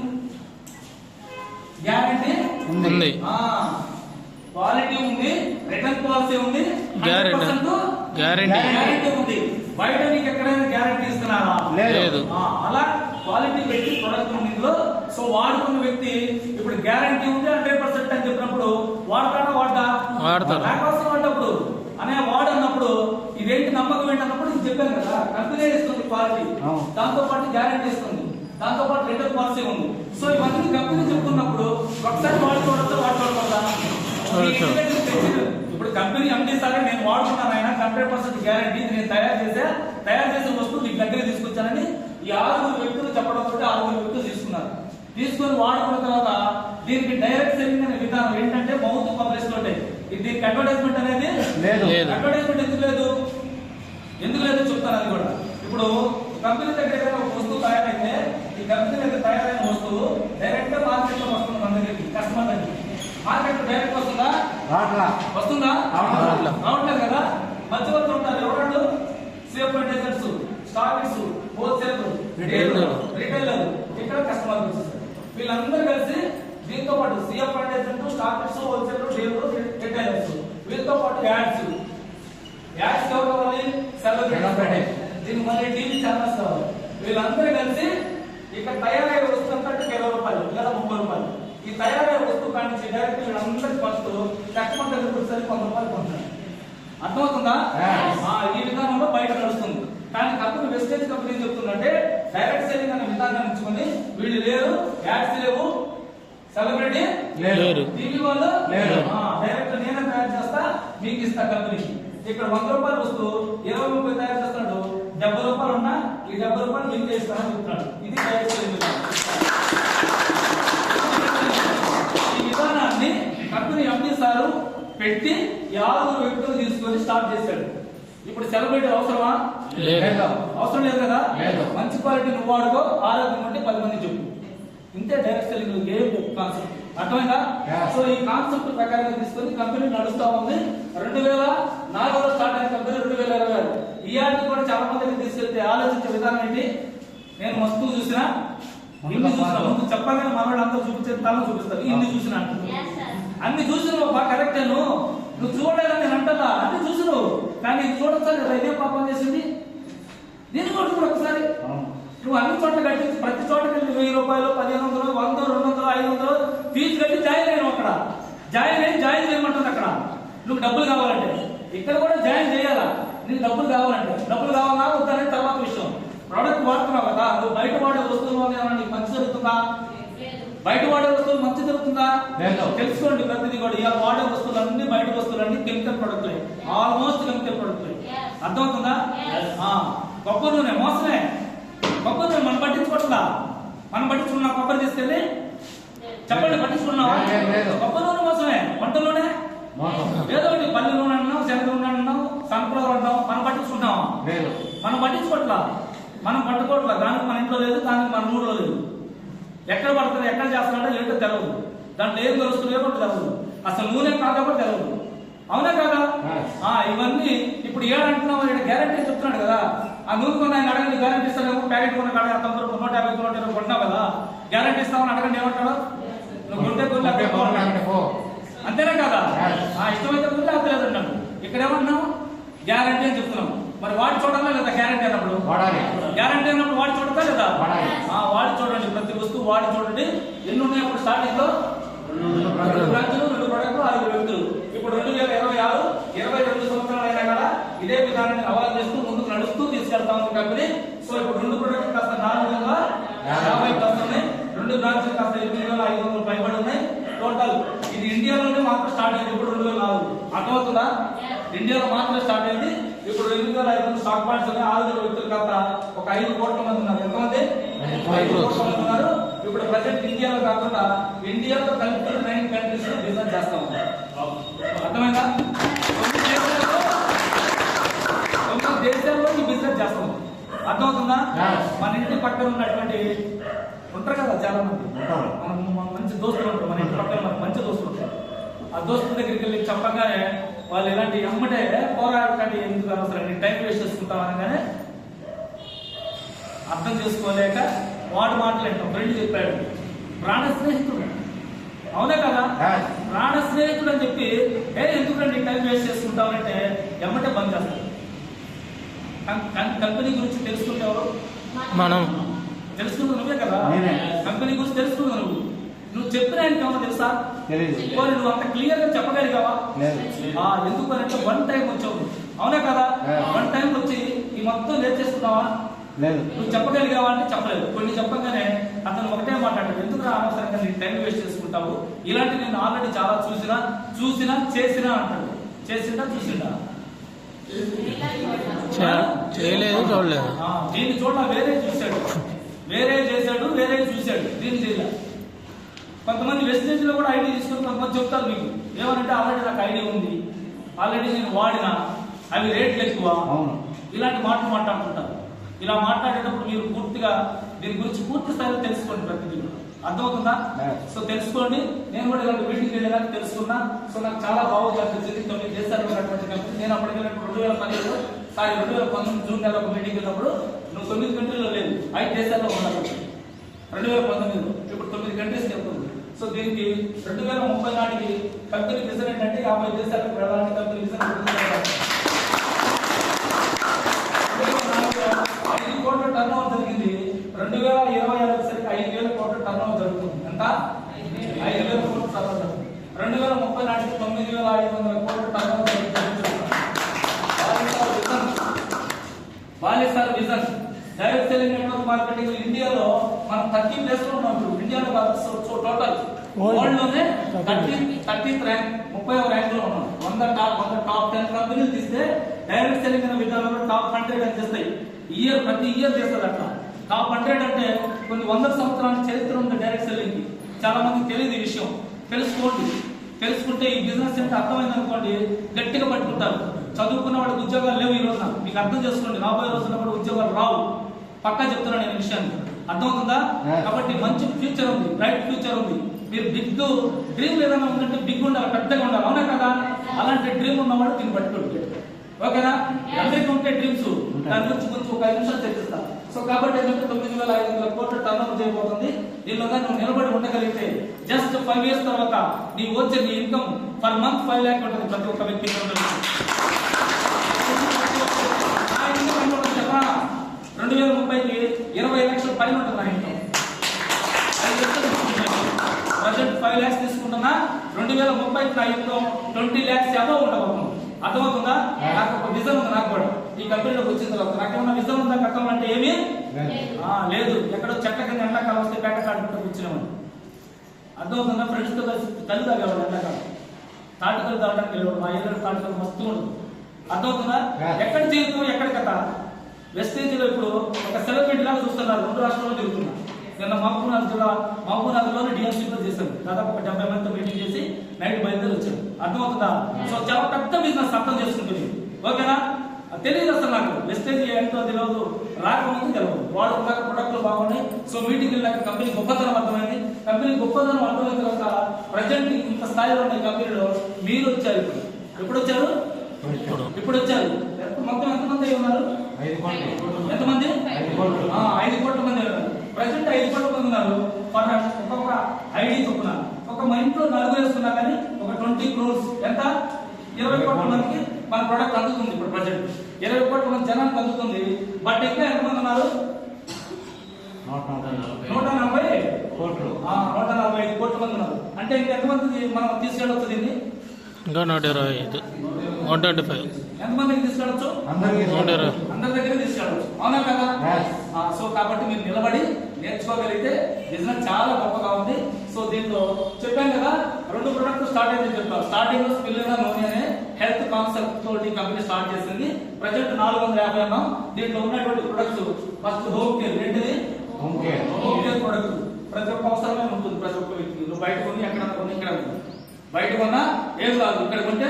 గ్యారంటీ ఉంది. క్వాలిటీ ఉంది, రిటర్న్ పాలసీ ఉంది, గ్యారంటీ ఉంది. బయట నీకు ఎక్కడైనా గ్యారంటీ ఇస్తున్నారా? లేదు. అలా క్వాలిటీ పెట్టి ప్రొడక్ట్ ఉంది ఇందులో. సో వాడుకున్న వ్యక్తి ఇప్పుడు గ్యారంటీ ఉంది 100% అని చెప్పినప్పుడు వాడతాడా? వాడతారు. లేకపోతే వాడినప్పుడు అనే వాడన్నప్పుడు ఇదేంటి నమ్మకం ఏంటన్నప్పుడు ఇది చెప్పాను కదా, కంపెనీ ఇస్తుంది క్వాలిటీ, దాంతో పాటు గ్యారంటీ ఇస్తుంది, దాంతో పాటు రిటర్న్ పాలసీ ఉంది. సో ఇవన్నీ కంపెనీ చెప్తున్నప్పుడు ఒకసారి వాడుకోవడంతో వాడుకోవడం. ఇప్పుడు కంపెనీ ఎండి సరే నేను వాడుకున్నాను, ఆయన 100% గ్యారంటీ, నేను తయారు చేసిన వస్తువు మీకు దగ్గర తీసుకొచ్చానని ఈ 6 వ్యక్తులు చెప్పడంతో 6 వ్యక్తులు తీసుకున్నారు. తీసుకొని వాడుకున్న తర్వాత దీనికి డైరెక్ట్ సెల్లింగ్ అనే విధానం ఏంటంటే మౌత్ పబ్లిష్ తోటే. దీనికి అడ్వర్టైజ్మెంట్ అనేది లేదు. అడ్వర్టైజ్మెంట్ ఎందుకు లేదు చెప్తాను. అది కూడా ఇప్పుడు కంపెనీ దగ్గర ఒక వస్తువు తయారైతే ఈ కంపెనీ దగ్గర తయారైన వస్తువు డైరెక్ట్ గా మార్కెట్ లో వస్తుంది, మన దగ్గరికి కస్టమర్ దగ్గరికి. మార్కెట్ డైరెక్ట్ వస్తుందా? రావట్లేదు కదా. మధ్యవర్తులు ఉంటారు. ఎవరు? CF advertisers, stockists, wholesale, retailer, ఇక్కడ కస్టమర్ వచ్చేస్తారు. వీళ్ళందరూ కలిసి దీంతో పాటు CF advertisers, stockists, wholesale, dealers, retailers, వీళ్ళతో పాటు యాడ్స్ ఎవరు కావాలి? సెలబ్రిటీ. దీనికి మళ్ళీ టీవీ ఛానల్స్ కావాలి. వీళ్ళందరూ కలిసి ఇక్కడ తయారయ్యే వస్తువు అంతా 20 రూపాయలు లేదా 30 రూపాయలు. ఈ తయారయ్యే వస్తువు కానీ డైరెక్ట్ వీళ్ళందరికీ ఫస్ట్ కస్టమర్ దగ్గరకు వచ్చేసరికి 100 రూపాయలు కొంటారు. అర్థమవుతుందా? ఈ విధానంలో బయట నడుస్తుంది. కానీ కంపెనీ వెస్టేజ్ కంపెనీ చెప్తుందంటే డైరెక్ట్ సెల్లింగ్ అనే విధానం ఎంచుకొని వీళ్ళు లేరు, యాడ్స్ లేవు, సెలబ్రిటీ లేరు, టీవీ వాళ్ళు లేరు, డైరెక్ట్ నేనే తయారు చేస్తా మీకు ఇస్తా కంపెనీకి. ఇక్కడ 100 రూపాయలు వస్తూ 20 రూపాయలు తయారు చేస్తాడు. 70 రూపాయలు ఉన్నా ఈ 70 రూపాయలు మీకు చేస్తానని చెప్తున్నాడు. ఇది డైరెక్ట్ సెల్లింగ్ విధానం. ఈ విధానాన్ని కంపెనీ ఎండి సారు పెట్టి 50 వ్యక్తులు తీసుకొని స్టార్ట్ చేశాడు. ఇప్పుడు సెలబ్రిటీ అవసరమా? అవసరం లేదు కదా. మంచి క్వాలిటీ నువ్వు వాడుకో, ఆరోగ్యం ఉంటే 10 మంది చెప్పు. ఇంతే డైరెక్ట్ సెల్లింగ్ గేమ్ కాన్సెప్ట్. అర్థమైందా? సో ఈ కాన్సెప్ట్ ప్రకారంగా తీసుకొని కంపెనీ నడుస్తా ఉంది. 2004లో స్టార్ట్ అయిన కంపెనీ 2026 ఈఆర్టీ కూడా చాలా మందికి తీసుకెళ్తే ఆలోచించే విధానం ఏంటి? నేను వస్తువు చూసినా, ఇన్ని చూసినా, ముందు చెప్పగానే మన వాళ్ళు అందరూ చూపించే తలను చూపిస్తారు. ఇన్ని చూసినా అన్ని చూసినావు బాగా కరెక్టే. నువ్వు చూడలేదని నేను అంటా, అన్ని చూసినావు కానీ చూడొచ్చా లేదా? ఇదే పాపం చేసింది. దీన్ని కూడా చూడు ఒకసారి. నువ్వు అన్ని చోట్ల కట్టి ప్రతి చోటకి 1000 రూపాయలు, 1500, 100, 200, 500 ఫీజు కట్టి జాయిన్ అయినావు. అక్కడ జాయిన్ చేయమంటుంది. అక్కడ నువ్వు డబ్బులు కావాలంటే ఇక్కడ కూడా జాయిన్ చేయాలా? నీకు డబ్బులు కావాలా వద్దనేది తర్వాత విషయం. ప్రోడక్ట్ వాడుతున్నావు కదా, నువ్వు బయట వాడే వస్తువులు నీకు మంచి జరుగుతుందా? బయట వాడే వస్తువులు మంచి జరుగుతుందా? తెలుసుకోండి. ప్రతిదీ కూడా ఇలా వాడే వస్తువులన్నీ బయట వస్తువులన్నీ కెమికల్ ప్రొడక్ట్లే, ఆల్మోస్ట్ కెమికల్ ప్రొడక్ట్లే. అర్థమవుతుందా? కొబ్బరి నూనె మోసమే. కొబ్బరి నూనె మనం పట్టించుకోవట్లా. మనం పట్టించుకున్నా కొబ్బరి తీసుకెళ్ళి చెప్పండి, పట్టించుకున్నావా? కొబ్బరి నూనె మోసమే. వంటలోనే ఏదో ఒకటి పల్లి నూనె అన్నాం, శనగ నూనె అన్నాం, సన్ఫ్లవర్ అన్నాం. మనం పట్టించుకుంటామా? మనం పట్టించుకోవట్లా. దానికి మన ఇంట్లో లేదు, దానికి మన ఊళ్ళో లేదు. ఎక్కడ పడుతుంది, ఎక్కడ చేస్తున్నాడో ఏంటో తెలవదు. దాంట్లో ఏం తెలుస్తుందో ఏమో తెలవదు. అసలు నూనె కాకపోతే తెలవదు. అవునా కదా? ఇవన్నీ ఇప్పుడు ఏడంటున్నావు, గ్యారంటీ చెప్తున్నాడు కదా. ఆ నూనె కొన్న ఆయన అడగండి, గ్యారంటీ ఇస్తాను. ప్యాకెట్ కొన్న కాడ 150, 150, 120 కొన్నావు కదా, గ్యారంటీ ఇస్తామని అడగండి, ఏమంటాడు? నువ్వు కొంటే అంతేనా కదా? ఇష్టమైతే కొంటే అంతలేదు అన్నాడు. ఇక్కడ ఏమన్నావు? గ్యారంటీ అని చెప్తున్నావు. మరి వాడి చూడాలా లేదా? గ్యారంటీ అన్నప్పుడు గ్యారంటీ అన్నప్పుడు వాడి చూడతా లేదా? వాడి చూడండి. ప్రతి వస్తువు వాడి చూడండి. ఎన్ని ఉన్నాయి అప్పుడు స్టార్టింగ్ లో? 2 బ్రాంచులు, 2 ప్రొడక్ట్లు, 5 వ్యక్తులు. ఇప్పుడు 2026 22 సంవత్సరాలు అయినా కదా ఇదే విధానాన్ని అవలంబిస్తూ ముందుకు నడుస్తూ తీసుకెళ్తా ఉంది కంపెనీ. సో ఇప్పుడు 2 ప్రొడక్ట్లు కాస్త 450 ప్లస్ ఉన్నాయి, 2 బ్రాంచులు కాస్త 8500 పైబడి ఉన్నాయి. టోటల్ ఇది ఇండియాలోనే మాత్రం స్టార్ట్ అయింది. ఇప్పుడు 2004 అర్థమవుతుందా? ఇండియాలో మాత్రమే స్టార్ట్ అయింది. ఇప్పుడు 2500 స్టాక్ పాయింట్స్ ఉన్నాయి. 6 వ్యక్తుల కాక ఒక 5 కోట్ల మంది ఉన్నారు. ఎంతమంది? 5 కోట్ల మంది ఉన్నారు. ఇప్పుడు ప్రజెంట్ ఇండియాలో కాకుండా ఇండియాతో కలిపి 9 కంట్రీస్ లో బిజినెస్ చేస్తా ఉన్నారు. అర్థమైందా? 9 దేశాల్లో ఈ బిజినెస్ చేస్తాం. అర్థమవుతుందా? మన ఇంటి పక్కన ఉన్నటువంటి ఉంటారు కదా చాలా మంది, మన మంచి దోస్తులు ఉంటారు. మన ఇంటి పక్కన మనకు మంచి దోస్తులు ఉంటారు. ఆ దోస్తుల దగ్గరికి వెళ్ళి చెప్పగానే వాళ్ళు ఇలాంటి అమ్మటే పోరాటాన్ని ఎందుకు అవసరం, టైం వేస్ట్ చేసుకుంటాం అనగానే అర్థం చేసుకోలేక వాడు మాట్లాడటం. ఫ్రెండ్ చెప్పాడు ప్రాణ స్నేహితుడు, అవునే కదా? ప్రాణ స్నేహితుడు అని చెప్పి ఎందుకంటే టైం వేస్ట్ చేసుకుంటామంటే ఎమ్మటే బంద్ చేస్తాడు. కంపెనీ గురించి తెలుసుకుంటే ఎవరు? మనం తెలుసుకుంటూ నువ్వే కదా. కంపెనీ గురించి తెలుసుకుంటూ నువ్వు చెప్పిన ఆయనకి ఏమన్నా తెలుసా? నువ్వు అంత క్లియర్ గా చెప్పగలిగావా? ఎందుకు అంటే 1 టైం వచ్చావు, అవునా కదా? 1 టైం వచ్చి ఈ మొత్తం నేర్చేస్తున్నావా? నువ్వు చెప్పగలిగావా అంటే చెప్పలేదు. కొన్ని చెప్పగానే అతను ఒకటే మాట్లాడాడు, ఎందుకు అనవసరంగా నీ టైం వేస్ట్ చేసుకుంటావు, ఇలాంటి నేను ఆల్రెడీ చాలా చూసినా చేసినా అంటాడు. చేసిందా చూసిందా? చేయలేదు, చూడలేదు. దీన్ని చూడాల వేరే చూశాడు, వేరే చేశాడు, వేరే చూశాడు, దీన్ని చేయలేదు. కొంతమంది వెస్టేజ్ లో కూడా ఐడి తీసుకుని కొంతమంది చెప్తారు మీకు ఏమనంటే ఆల్రెడీ నాకు ఐడి ఉంది, ఆల్రెడీ నేను వాడినా, అవి రేట్లు ఎక్కువ, ఇలాంటి మాటలు మాట్లాడుతుంటారు. ఇలా మాట్లాడేటప్పుడు మీరు పూర్తిగా దీని గురించి పూర్తి స్థాయిలో తెలుసుకోండి. ప్రతిదీ అర్థమవుతుందా? సో తెలుసుకోండి. నేను కూడా ఇలాంటి మీటింగ్ వెళ్ళేదాకా తెలుసుకున్నా. సో నాకు చాలా బాగుంది అనిపించింది. 9 దేశాలు ఉన్నటువంటి కంపెనీ. నేను అప్పటికి వెళ్ళినప్పుడు 2019 జూన్ నెల ఒక మీటింగ్ వెళ్ళినప్పుడు నువ్వు 9 కంట్రీలో లేదు, 5 దేశాల్లో ఉన్నాను 2019లో. ఇప్పుడు 9 కంట్రీస్ చెప్తుంది. సో దీనికి 2030 నాటికి కంపెనీ విజన్ ఏంటంటే 50 దేశాలకు వెళ్ళాలని కంపెనీ విజన్. 5 కోట్ల టర్న్ ఓవర్ జరిగింది. 2026 సరికి 5,000 కోట్ల టర్న్ ఓవర్ జరుగుతుంది. ఎంత? 5,000 కోట్ల టర్న్ ఓవర్ జరుగుతుంది. 2030 నాటికి 9,500 కోట్ల టర్న్ ఓవర్ జరుగుతుంది. బాలేసార్ vision. Direct selling network marketing ఇండియాలో మనం 30 ప్లేస్ లో ఉన్నాం. ఇప్పుడు ఇండియాలో టోటల్ వరల్డ్ లోనే 30th ర్యాంక్, 30వ ర్యాంక్ లో ఉన్నాం. 100 టాప్ 10 కంపెనీలు తీస్తే డైరెక్ట్ సెల్లింగ్ అనే విధానంలో టాప్ 100 అని చేస్తాయి. ప్రతి ఇయర్ చేస్తారు అట్లా. టాప్ 100 అంటే కొన్ని 100 సంవత్సరాల చరిత్ర ఉంది డైరెక్ట్ సెల్లింగ్ కి. చాలా మందికి తెలియదు ఈ విషయం. తెలుసుకుంటే ఈ బిజినెస్ అంటే అర్థమైంది అనుకోండి, గట్టిగా పట్టుకుంటారు. చదువుకున్న వాడికి ఉద్యోగాలు లేవు ఈ రోజున. మీకు అర్థం చేసుకోండి, రాబోయే రోజుల్లో కూడా ఉద్యోగాలు రావు. పక్కా చెప్తున్నాను నేను విషయాన్ని. అర్థమవుతుందా? కాబట్టి మంచి ఫ్యూచర్ ఉంది, బ్రైట్ ఫ్యూచర్ ఉంది. మీరు బిగ్ డ్రీమ్ ఏదైనా ఉందంటే బిగ్ ఉండాలి, పెద్దగా ఉండాలి, అవునా కదా? అలాంటి డ్రీమ్ ఉన్నవాడు దీన్ని పట్టుకోండి. ఓకేనా? అందరికీ ఉంటే డ్రీమ్స్, దాని గురించి కొంచెం ఒక 5 నిమిషాలు చర్చిస్తాను. సో కాబట్టి ఏంటంటే 9,500 కోట్ల టర్న్ ఓవర్ చేయబోతుంది. దీనిలో నువ్వు నిలబడి ఉండగలిగితే జస్ట్ 5 years తర్వాత నీ వచ్చే నీ ఇన్కమ్ పర్ మంత్ 5 lakhs ఉంటుంది ప్రతి ఒక్క వ్యక్తికి. 2030కి 20 లక్షల పైన ఉంటుంది నా ఇన్కమ్. ప్రజెంట్ 5 lakhs తీసుకుంటున్నా. 2030కి నా ఇన్కమ్ 20 lakhs అబవ్ ఉండబోతుంది. అర్థమవుతుందా? నాకు ఒక విజన్ ఉంది. నాకు కూడా ఈ కంపెనీలోకి వచ్చిన తర్వాత నాకేమన్నా విజన్ ఉందా? కట్టం అంటే ఏమీ లేదు. ఎక్కడో చెట్ల కింద ఎండాకాలం వస్తే పేట కాడుకుంటూ కూర్చునేవాడు. అర్థమవుతుందా? ఫ్రెండ్స్ తో కళ్ళు తాగేవాడు. ఎండాకాలం తాటికలు తాగడానికి వెళ్ళేవాడు. మా ఏరియాలో తాటికలు మస్తు ఉండదు. అర్థమవుతుందా? ఎక్కడ జీవితం ఎక్కడ కథ. వెస్టేజ్ లో ఇప్పుడు ఒక సెలబ్రిటీ లాగా చూస్తున్నారు. 2 రాష్ట్రాల్లో తిరుగుతున్నారు. నిన్న మహబూబ్నగర్లోనే డిఎంసీలో చేశారు. దాదాపు ఒక 70 మందితో మీటింగ్ చేసి నైట్ బయలుదేరి వచ్చారు. అర్థమవుతుందా? సో చాలా పెద్ద బిజినెస్ అర్థం చేసుకుంటుంది. ఓకేనా? తెలియదు అసలు నాకు వెస్టేజ్ ఏంటో తెలియదు, రాకముందు తెలియదు. వాళ్ళు ప్రొడక్ట్లు బాగున్నాయి. సో మీటింగ్ వెళ్ళాక కంపెనీ గొప్పతనం అర్థమైంది. కంపెనీ గొప్పతనం అర్థమైన తర్వాత ప్రజెంట్ ఇంత స్థాయిలో ఉన్న కంపెనీలో మీరు వచ్చారు. ఎప్పుడు వచ్చారు? ఇప్పుడు వచ్చారు. మొత్తం ఎంతమంది ఉన్నారు? ఎంతమంది? 5 కోట్ల మంది ఉన్నారు. ప్రజెంట్ 5 కోట్ల మంది ఉన్నారు. ఒక్కొక్క ఐడి చొప్పున ఒక మా ఇంట్లో 4 వేస్తున్నా కానీ ఒక 20 crores ఎంత? 20 కోట్ల మందికి మన ప్రొడక్ట్ అందుతుంది. ఇప్పుడు ప్రజెంట్ 20 కోట్ల మంది జనానికి అందుతుంది. బట్ ఇంకా ఎంతమంది ఉన్నారు? 145 కోట్ల మంది ఉన్నారు. అంటే ఇంకా ఎంతమంది మనం తీసుకెళ్ళవచ్చు దీన్ని? ఇంకా 125, 125. ఎంతమందికి తీసుకెళ్ళచ్చు? అందరి దగ్గర తీసుకెళ్ళచ్చు. అవునా కదా? సో కాబట్టి మీరు నిలబడి నేర్చుకోగలిగితే బిజినెస్ చాలా గొప్పగా ఉంది. సో దీంట్లో చెప్పాను కదా 2 ప్రొడక్ట్ స్టార్ట్ అయితే చెప్పాను. స్టార్టింగ్ లో స్పిల్లుగా నూనె అనే హెల్త్ కాన్సెప్ట్ తోటి కంపెనీ స్టార్ట్ చేసింది. ప్రజెంట్ 450 ఉన్నాం. దీంట్లో ఉన్నటువంటి ప్రొడక్ట్స్ ఫస్ట్ హోమ్ కేర్. ఏంటిది? హోమ్ కేర్ ప్రొడక్ట్ ప్రతి ఒక్క అవసరమే ఉంటుంది. ప్రతి ఒక్క వ్యక్తి నువ్వు బయట కొని ఎక్కడ కొని ఇక్కడ బయట కొన్నా ఏం కాదు, ఇక్కడ కొంటే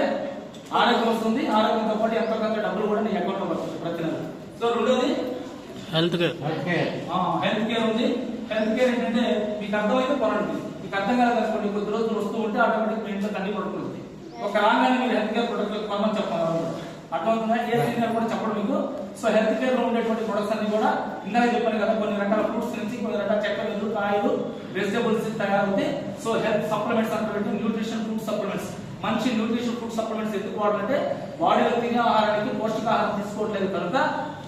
ఆరోగ్యం వస్తుంది. ఆరోగ్యంతో పాటు ఎంతో కొంత డబ్బులు కూడా నీ అకౌంట్ లో వస్తుంది ప్రతి నెల. సో రెండోది హెల్త్ కేర్ ఉంది. హెల్త్ కేర్ ఏంటంటే మీకు అర్థమైతే కొనండి, మీకు అర్థం కాదనుకోండి కొద్ది రోజులు వస్తూ ఉంటే ఆటోమేటిక్ మీ ఇంట్లో అన్ని పడుతుంది. ఒక రాగానే మీరు హెల్త్ కేర్ ప్రొడక్ట్ కొనమని చెప్పాలి. అర్థమవుతుందా? ఏ సీనియర్ కూడా చెప్పడం మీకు. సో హెల్త్ కేర్ లో ఉండేటువంటి ప్రొడక్ట్స్ అన్ని కూడా ఇందాక చెప్పాను కదా, కొన్ని రకాల ఫ్రూట్స్ నుంచి కొన్ని రకాల చెక్కలు, కాయలు, వెజిటబుల్స్ తయారవుతాయి. సో హెల్త్ సప్లిమెంట్స్ అంటే న్యూట్రిషన్ ఫుడ్ సప్లిమెంట్స్. మంచి న్యూట్రిషన్ ఫుడ్ సప్లిమెంట్స్ ఎందుకు వాడాలంటే బాడీలో తినే ఆహారానికి పౌష్టికాహారం తీసుకోవట్లేదు కనుక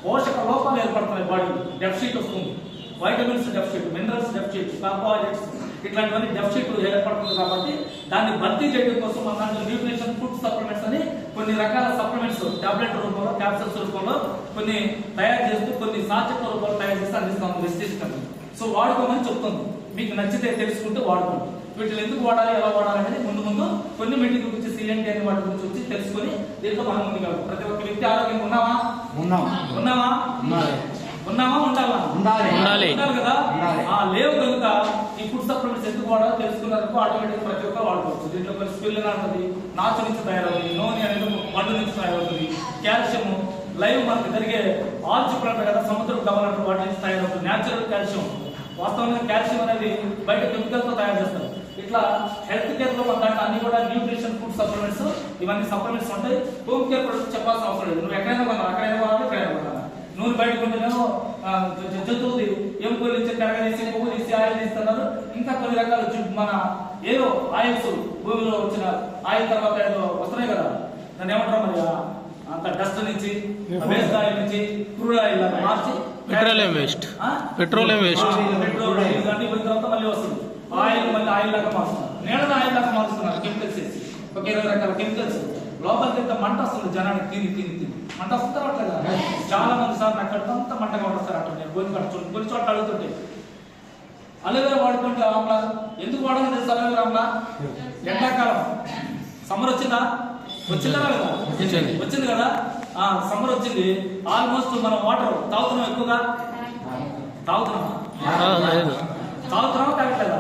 పోషక లోపాలు ఏర్పడుతున్నాయి. బాడీ డెఫిసిట్ వస్తుంది. Vitamins deficit, minerals deficit, carbohydrates ఇట్లాంటివన్నీ డెఫిసిట్ ఏర్పడుతుంది. కాబట్టి దాన్ని భర్తీ చేయడం కోసం మన దాంట్లో న్యూట్రిషన్ ఫుడ్ సప్లిమెంట్స్ అని కొన్ని రకాల సప్లిమెంట్స్ టాబ్లెట్ రూపంలో, క్యాప్సూల్స్ రూపంలో కొన్ని తయారు చేస్తూ కొన్ని సాచెట్ల రూపంలో తయారు చేసి అందిస్తాం వెస్టేజ్ కంపెనీ. సో వాడుకోమని చెప్తుంది. మీకు నచ్చితే తెలుసుకుంటే వాడుకోండి. వీటిని ఎందుకు వాడాలి, ఎలా వాడాలి అనేది ముందు కొన్ని మీటింగ్ గురించి సిఎన్టీ అనే వాటి గురించి వచ్చి తెలుసుకొని దీంట్లో మనం ముందుగా ప్రతి ఒక్క వ్యక్తి ఆరోగ్యంగా ఉన్నామా ఉండాలి కదా. లేవు కనుక ఈ ఫుడ్ సప్లిమెంట్స్ ఎందుకు వాడాలో తెలుసుకున్నారనుకో ఆటోమేటిక్ ప్రతి ఒక్కరు వాడుకోవచ్చు. దీంట్లో కొన్ని స్పిల్ ఉంటుంది, నాచు నుంచి తయారవుతుంది, నూనె అనేది పండు నుంచి తయారవుతుంది, కాల్షియం లైవ్ మనకి జరిగే ఆల్చిప్లాంట్ కదా సముద్రం కావాలంటే వాటి నుంచి తయారవుతుంది, న్యాచురల్ కాల్షియం. వాస్తవంగా కాల్షియం అనేది బయట కెమికల్ తో తయారు చేస్తారు. ఇట్లా హెల్త్ కేర్ లో మన అన్ని కూడా న్యూట్రిషన్ ఫుడ్ సప్లిమెంట్స్ ఇవన్నీ సప్లిమెంట్స్ ఉంటాయి. హోమ్ కేర్ ప్రొడక్ట్స్ చెప్పాల్సిన అవసరం లేదు. నువ్వు ఎక్కడైనా కొనాలి, అక్కడైనా కొనాలి, ఎక్కడైనా కొనాలి. నూనె బయట కొంటేనేమో జంతువుది ఎముకలు ఇచ్చి కరగేసి పువ్వు తీసి ఆయిల్ తీస్తున్నారు. ఇంకా కొన్ని రకాల మన ఏదో ఆయిల్స్ భూమిలో వచ్చిన ఆయిల్ తర్వాత ఏదో వస్తున్నాయి కదా, దాన్ని ఏమంటారు మరి అంత డస్ట్ నుంచి వేస్ట్ ఆయిల్ నుంచి క్రూడ్ ఆయిల్ మార్చి పెట్రోలియం వేస్ట్ పెట్రోల్ అన్ని పోయిన తర్వాత మళ్ళీ వస్తుంది ఆయిల్, మళ్ళీ ఆయిల్ లాగా మారుస్తున్నారు. నీళ్ళని ఆయిల్ లాగా మారుస్తున్నారు కెమికల్స్ వేసి. ఒక 20 రకాల కెమికల్స్ లోపలికి ఎంత మంట వస్తుంది జనానికి తిని మంట వస్తుంటారు. అట్లా చాలా మంది సార్ నాకు అంతా మంటగా ఉంటుంది అట్లా. నేను కొన్ని చోట్ల అడుగుతుంటే అలోవేరా వాడుకుంటే ఆమ్లా ఎందుకు వాడాలని తెలుసు? అలోవేరా ఆమ్లా ఎండాకాలం సమ్మర్ వచ్చిందా లేదా? వచ్చింది కదా. సమ్మర్ వచ్చింది. ఆల్మోస్ట్ మనం వాటర్ తాగుతున్నాం, ఎక్కువగా తాగుతున్నామా తాగట్లేదా?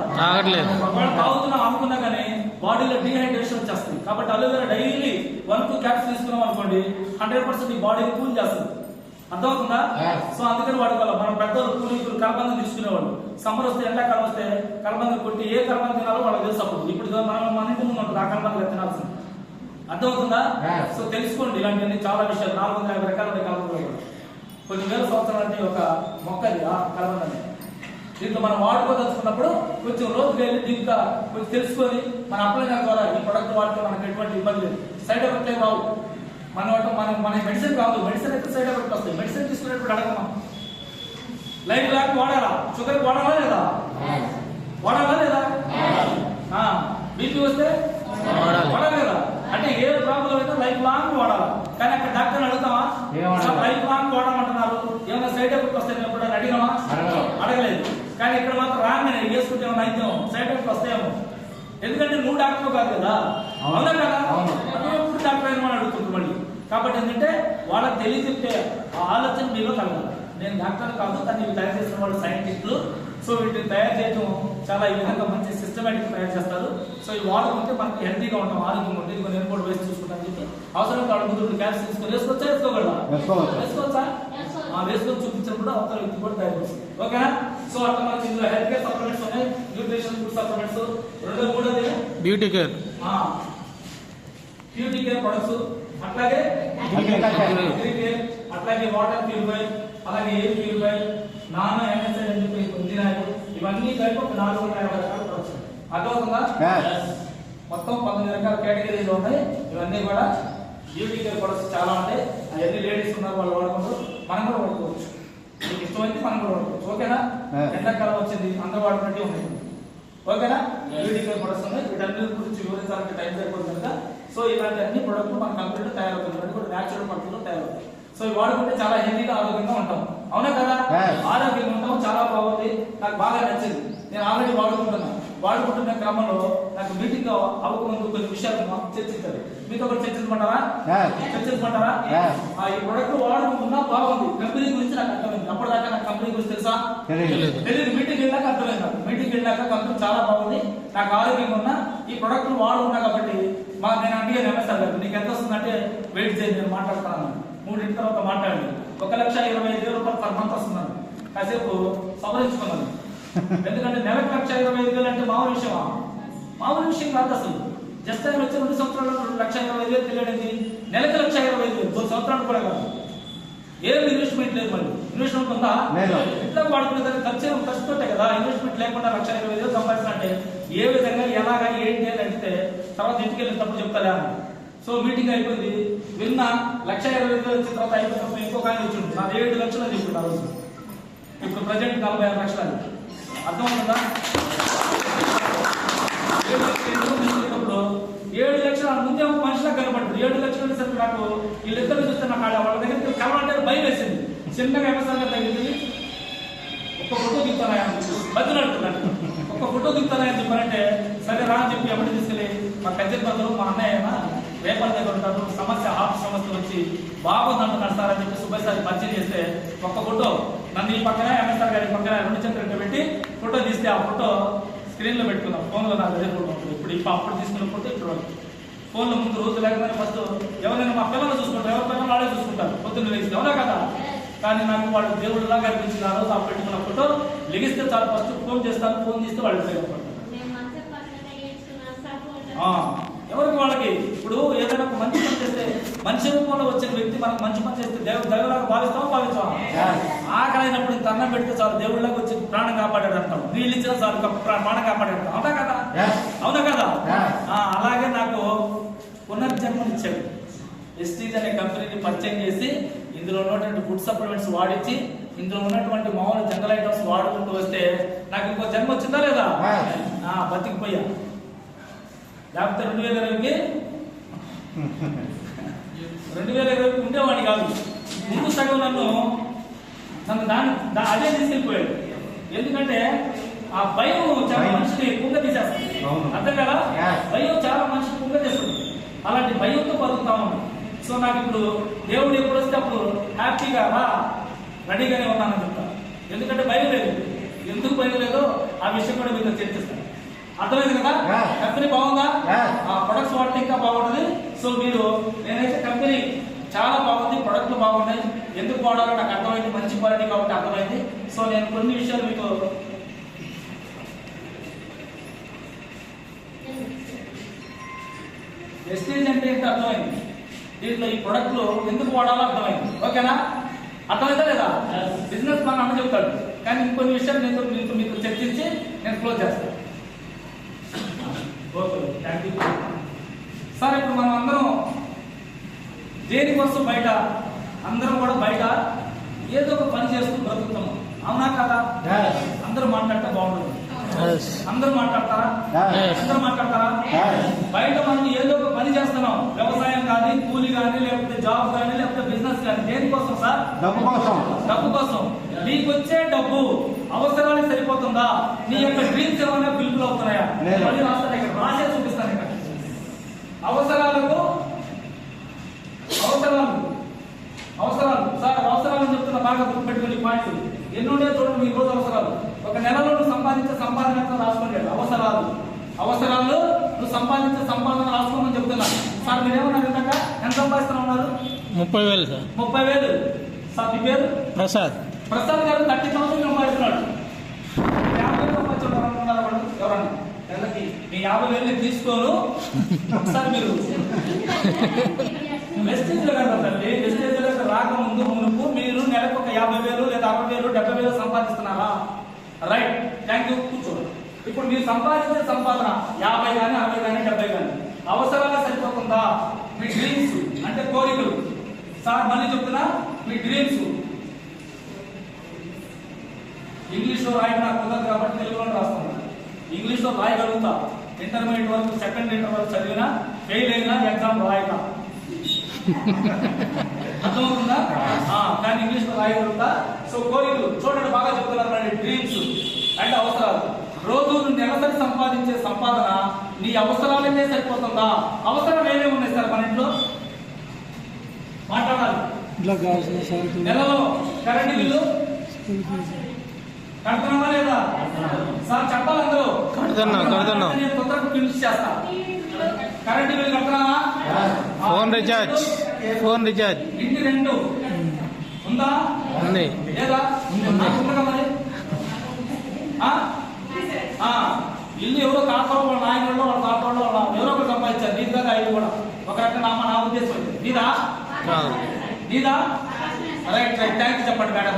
తాగుతున్నాం అనుకున్నా కానీ బాడీలో డీహైడ్రేషన్ వచ్చేస్తుంది. కాబట్టి అలోవేరా డైలీ 1-2 క్యాప్స్ తీసుకున్నాం అనుకోండి 100% ఈ బాడీని కూల్ చేస్తుంది. అర్థమవుతుందా? సో అందుకని వాడుకోవాలి. మనం పెద్దలు కూలీకులు కలబందం తీసుకునేవాళ్ళు. సమ్మర్ వస్తే ఎండాకాలం వస్తే కలబందం కొట్టి ఏ కలబందం తినాలో వాళ్ళకి తెలుసు. అప్పుడు ఇప్పుడు మనం మన ఇంటి ముందు ఉంటుంది ఆ కలబందం తినాల్సింది. అర్థమవుతుందా? సో తెలుసుకోండి ఇలాంటివన్నీ చాలా విషయాలు. 450 రకాల కలబందం కొన్ని వేల సంవత్సరాలంటే ఒక మొక్కది ఆ కలబందని. దీంట్లో మనం వాడుకోదలుచుకున్నప్పుడు కొంచెం రోజుకి వెళ్ళి దీంట్లో కొంచెం తెలుసుకొని మన అప్లై ద్వారా ఈ ప్రొడక్ట్ వాడితే మనకు ఎటువంటి ఇబ్బంది లేదు. సైడ్ ఎఫెక్ట్ ఏం రావు. మన మెడిసిన్ కాదు, మెడిసిన్ అయితే సైడ్ ఎఫెక్ట్ వస్తాయి. మెడిసిన్ తీసుకునేప్పుడు అడగమా లైఫ్ లాంగ్ వాడాలా? షుగర్ వాడాలా లేదా? బీపీ వస్తే వాడలేదా? అంటే ఏ ప్రాబ్లం అయితే లైఫ్ లాంగ్ వాడాలా. కానీ అక్కడ డాక్టర్ అడుగుతామా లైఫ్ లాంగ్ వాడమంటున్నారు, ఏమైనా సైడ్ ఎఫెక్ట్ వస్తాయి ఎప్పుడైనా అడిగినామా? అడగలేదు. కానీ ఇక్కడ మాత్రం రాగానే వేసుకుంటే ఏమైనా అయితే సైడ్ ఎఫెక్ట్ వస్తాయేమో. ఎందుకంటే నువ్వు డాక్టర్ కాదు కదా. అవునా కదా? ఎప్పుడు డాక్టర్ అయినా మనం అడుగుతుంది మళ్ళీ. కాబట్టి ఏంటంటే వాళ్ళకి తెలియజెప్పే ఆలోచన మీలో కలగాలి. నేను డాక్టర్ కాదు, కానీ ఇవి తయారు చేసిన వాళ్ళు సైంటిస్టులు. సో వీటిని తయారు చేయడం చాలా ఈ విధంగా మంచి సిస్టమేటిక్ తయారు చేస్తారు. సో ఇవి వాడుకుంటే మనకి హెల్తీగా ఉంటాం, ఆరోగ్యంగా ఉంటుంది. ఇదిగో నేను కూడా వేసి చూసుకుంటాను చెప్పి అవసరం కాదు. ముందు క్యాప్స్ తీసుకొని వేసుకోవచ్చా? వేసుకోవచ్చా? వేసుకొని చూపించినప్పుడు అవతల వ్యక్తి కూడా తయారు చేస్తుంది. ఓకేనా? సో అట్లా మనకి ఇందులో హెల్త్ కేర్ సప్లిమెంట్స్ ఉన్నాయి, న్యూట్రిషన్ ఫుడ్ సప్లిమెంట్స్. మూడోది బ్యూటీ కేర్ ప్రొడక్ట్స్, అట్లాగే అట్లాగే వాటర్ ప్యూరిఫైర్, అలాగే ఎయిర్ ప్యూరిఫైర్, నానో ఎన్ఎస్ఐ అని చెప్పి ఇంజినాయిల్, ఇవన్నీ కలిపి ఒక 450 రకాల ప్రొడక్ట్స్. అర్థమవుతుందా? మొత్తం 19 రకాల కేటగిరీలు ఉన్నాయి. ఇవన్నీ కూడా బ్యూటీ కేర్ ప్రొడక్ట్స్ చాలా ఉంటాయి. అవన్నీ లేడీస్ ఉన్నారు, వాళ్ళు వాడుకుంటారు, మనం కూడా వాడుకోవచ్చు. మీకు ఇష్టమైతే మనం కూడా వాడుకోవచ్చు. ఓకేనా? ఎండాకాలం వచ్చింది, అందరూ వాడుకున్నట్టు ఉన్నాయి. ఓకేనా? బ్యూటీ కేర్ ప్రొడక్ట్స్ ఉన్నాయి. వీటన్నిటి గురించి వివరించాలంటే టైం సరిపోతుంది కనుక సో ఇలాంటి అన్ని ప్రొడక్ట్లు మన కంపెనీలో తయారవుతాయి, ఇవన్నీ కూడా న్యాచురల్ పద్ధతిలో తయారవుతాయి. సో ఇవి వాడుకుంటే చాలా హెల్తీగా ఆరోగ్యంగా ఉంటాం, అవునా కదా? ఆరోగ్యంగా ఉంటాం, చాలా బాగుంది, నాకు బాగా నచ్చింది. నేను ఆల్రెడీ వాడుకుంటున్న క్రమంలో నాకు మీటింగ్ అవ్వకముందు కొన్ని విషయాలు చర్చించారు. మీతో కూడా చర్చించమంటారా? ఈ ప్రొడక్ట్ వాడుకుంటున్నా బాగుంది, కంపెనీ గురించి నాకు అర్థమైంది. అప్పటిదాకా నాకు కంపెనీ గురించి తెలుసా? తెలియదు. మీటింగ్ వెళ్ళాక అర్థమైంది. మీటింగ్ వెళ్ళాక కంపెనీ చాలా బాగుంది, నాకు ఆరోగ్యంగా ఉన్నా, ఈ ప్రొడక్ట్ వాడుకున్నా కాబట్టి నేను అడిగాను ఎంఎస్ఆర్ గారు, నీకు ఎంత వస్తుందంటే వెయిట్ చేయండి, నేను మాట్లాడుతున్నాను. 3 తర్వాత మాట్లాడి 1,25,000 పర్ మంత్ వస్తున్నాను. కాసేపు సవరించుకున్నాను, ఎందుకంటే నెలకు 1,25,000 అంటే మామూలు విషయమా? మామూలు విషయం కాదు అసలు. జస్ట్ ఆయన వచ్చే 2 సంవత్సరాలు 1,25,000 తెలియడింది, నెలకు 1,25,000, 2 సంవత్సరాలు కూడా కాదు. ఏం ఇన్వెస్ట్మెంట్ లేదు, మళ్ళీ ఇన్వెస్ట్మెంట్ ఉందా? ఎట్లా వాడుకునే దానికి ఖర్చుతోటే కదా. ఇన్వెస్ట్మెంట్ లేకుండా 1,25,000 సంపాదించాలంటే ఏ విధంగా, ఎలాగా, ఏంటి అని అడిగితే తర్వాత ఇంటికి వెళ్ళినప్పుడు చెప్తారా. సో మీటింగ్ అయిపోయింది, విన్నా 1,20,000 వచ్చిన తర్వాత అయిపోయినప్పుడు ఇంకొక ఆయన వచ్చింది, నాకు 7 లక్షలు అని చెప్పింది ఆ రోజు. ఇప్పుడు ప్రజెంట్ 46 లక్షలు. అర్థమవుతుందా? 7 లక్షలు ముందే ఒక మనిషిలా కనబడుతుంది. 7 లక్షలు వచ్చేసరికి నాకు వీళ్ళిద్దరు చూస్తే నాకు వాళ్ళ దగ్గరికి కలవాలంటే భయం వేసింది. చిన్నగా ఎంఎస్ఆర్ గారి దగ్గరికి ఒక్క ఫోటో దిగుతానని బతులాడుతున్నాను. ఒక్క ఫోటో దిగుతానని చెప్పారంటే సరే రా అని చెప్పి ఎప్పటి తీసుకెళ్ళి మా కజ్జర్ బదులు మా అన్నయ్య రేపటి దగ్గర ఉంటారు, సమస్య సమస్య వచ్చి బాగుందంటున్నారు సార్ అని చెప్పి సుబ్బయ్య సార్ పరిచయం చేస్తే ఒక్క ఫోటో నన్ను ఈ పక్కన ఎంఎస్ఆర్ గారి పక్కన 2 చేతులు పెట్టి ఫోటో తీస్తే ఆ ఫోటో స్క్రీన్ లో పెట్టుకున్నాం. ఫోన్ లో నాకు అదే ఫోటో ఉంటుంది. ఇప్పుడు అప్పుడు తీసుకున్న ఫోటో ఇప్పుడు ఫోన్ లో ముందు రోజు లేకపోతే ఫస్ట్ ఎవరైనా మా పిల్లలు చూసుకుంటారు, ఎవరి పిల్లలు వాళ్ళే చూసుకుంటారు పొద్దున్న లేచి, అవునా కదా? కానీ నాకు వాళ్ళు దేవుళ్ళలాగా అనిపించింది. ఆ రోజు ఆ పెట్టుకున్న ఫోటో లెగిస్తే చాలు ఫస్ట్ ఫోన్ చేస్తాను, ఫోన్ చేస్తే వాళ్ళు ఎవరికి వాళ్ళకి. ఇప్పుడు ఏదైనా ఒక మంచి పని చేస్తే మనిషి రూపంలో వచ్చిన వ్యక్తి మనకు మంచి పని చేస్తే దేవుళ్ళగా భావిస్తామా? ఆకలి అయినప్పుడు ఇంత అన్నం పెడితే చాలు దేవుళ్ళకి వచ్చి ప్రాణం కాపాడాడు అంటాం, నీళ్ళు ఇచ్చినా చాలు ప్రాణం కాపాడాడు అంటాం, అవునా కదా? అలాగే నాకు పునర్జన్మనిచ్చాడు. ఎస్టీజ్ అనే కంపెనీని పరిచయం చేసి ఇందులో ఉన్నటువంటి ఫుడ్ సప్లిమెంట్స్ వాడించి ఇందులో ఉన్నటువంటి మామూలు జనరల్ ఐటమ్స్ వాడుకుంటూ వస్తే నాకు ఇంకో జన్మ వచ్చిందా లేదా? బతికిపోయా. లేకపోతే 2020 ఉండేవాడిని కాదు. ముందు సగం నన్ను అదే తీసుకెళ్ళిపోయాడు. ఎందుకంటే ఆ భయం చాలా మనిషిని కుంగ తీసేస్తుంది, అర్థం కదా? భయం చాలా మనిషిని కుంగ చేస్తుంది. అలాంటి భయంతో బతుకుతా ఉన్నాను. సో నాకు ఇప్పుడు దేవుడు ఎప్పుడు వస్తే అప్పుడు హ్యాపీగా రెడీగానే ఉన్నానని చెప్తాను. ఎందుకంటే భయం లేదు. ఎందుకు భయం లేదో ఆ విషయం కూడా మీతో చర్చిస్తాను. అర్థమైంది కదా? కంపెనీ బాగుందా? ఆ ప్రొడక్ట్స్ వాడితే ఇంకా బాగుంటుంది. సో మీరు నేనైతే కంపెనీ చాలా బాగుంది, ప్రొడక్ట్లు బాగున్నాయి, ఎందుకు వాడాలో నాకు అర్థమైంది, మంచి క్వాలిటీ కాబట్టి అర్థమైంది. సో నేను కొన్ని విషయాలు మీకు వెస్టేజ్ అంటే ఏంటో అర్థమైంది, దీంట్లో ఈ ప్రొడక్ట్లు ఎందుకు వాడాలో అర్థమైంది. ఓకేనా? అర్థమైందా లేదా? బిజినెస్ మ్యాన్ అన్న చెప్తాడు, కానీ ఇంకొన్ని విషయాలు మీకు చర్చించి నేను క్లోజ్ చేస్తాను. Okay, thank you sir. ఇప్పుడు మనం అందరం దేనికోసం బయట అందరం కూడా బయట ఏదో ఒక పని చేస్తూ బ్రతుకుతాం, అవునా కదా? అందరూ మాట్లాడితే బాగుంటుంది. అందరూ మాట్లాడతారా? అందరూ మాట్లాడతారా? బయట మనం ఏదో ఒక పని చేస్తున్నాం, వ్యవసాయం కానీ, కూలి కానీ, లేకపోతే జాబ్ కానీ, లేకపోతే బిజినెస్ కానీ. దేనికోసం సార్? డబ్బు కోసం. నీకు వచ్చే డబ్బు అవసరానికి సరిపోతుందా? నీ యొక్క డ్రీమ్స్ ఏమైనా పిలుపులు అవుతున్నాయా? మళ్ళీ రాస్తాను, ఇక్కడ రాసే చూపిస్తాను. ఇక్కడ అవసరాలు సార్, అవసరాలు చెప్తున్నా, బాగా గుర్తుపెట్టుకుని పాయింట్ ఎన్నుండే చూడండి. మీ రోజు అవసరాలు ఒక నెలలో నువ్వు సంపాదించే సంపాదన రాసుకోండి. అవసరాలు నువ్వు సంపాదించే సంపాదన రాసుకోమని చెప్తున్నా. సార్ మీరేమన్నారు ఇందాక? ఎంత సంపాదిస్తున్నా ఉన్నారు? 30,000 సార్. 30,000. సార్ మీ పేరు? ప్రసాద్ గారు 30,000 సంపాదిస్తున్నాడు. 50,000 సంపాదించున్నారు ఎవరన్నా? మీ 50,000 తీసుకోను ఒకసారి మీరు వెస్టేజ్ లో కదండి. వెస్టేజ్ లో రాకముందు మునుపు మీరు నెలకు ఒక 50,000 లేదా 60,000 70,000 సంపాదిస్తున్నారా? Right, thank you. కూర్చోండి. ఇప్పుడు మీరు సంపాదించే సంపాదన 50 కానీ 60 కానీ 70 కానీ అవసరాలు సరిపోతుందా? మీ డ్రీమ్స్ అంటే కోరికలు. సార్ మళ్ళీ చెప్తున్నా, మీ డ్రీమ్స్ ఇంగ్లీష్ లో రాయడం నాకు కుదరదు కాబట్టి తెలుగులో రాస్తున్నాను. ఇంగ్లీష్ లో రాయగలుగుతా. ఇంటర్మీడియట్ వరకు, సెకండ్ ఇంటర్ వరకు చదివినా ఫెయిల్ అయినా ఎగ్జామ్ రాయక అర్థమవుతుందా? కానీ ఇంగ్లీష్ లో రాయగలుగుతా. సో కోరికలు చూడండి, బాగా చెప్తున్నారు. డ్రీమ్స్ అంటే అవసరాలు. రోజు నెలసరి సంపాదించే సంపాదన నీ అవసరాలకే సరిపోతుందా? అవసరం ఏమేమి ఉన్నాయి సార్ మన ఇంట్లో? మాట్లాడాలి. నెలలో కరెంట్ బిల్లు కడుతున్నావా లేదా సార్? చెప్పాలి అందరూ. కడుతున్నా. నేను తొందరగా ఫినిష్ చేస్తా. కరెంట్ బిల్లు కడుతున్నావా? ఫోన్ రీఛార్జ్ ఇంటి రెండు ఉందా? ఉంది. లేదా? ఉందా మరి? ఇల్లు ఎవరో కాకూడదు, వాళ్ళ నాయకుల్లో వాళ్ళ కాకూడదు, వాళ్ళ ఎవరో ఒకరు సంపాదించారు. నీది కాదు ఇల్లు కూడా. ఒక రకంగా నా ఉద్దేశం నీదా? నీదా? రైట్ రైట్, థ్యాంక్ యూ చెప్పండి మేడం.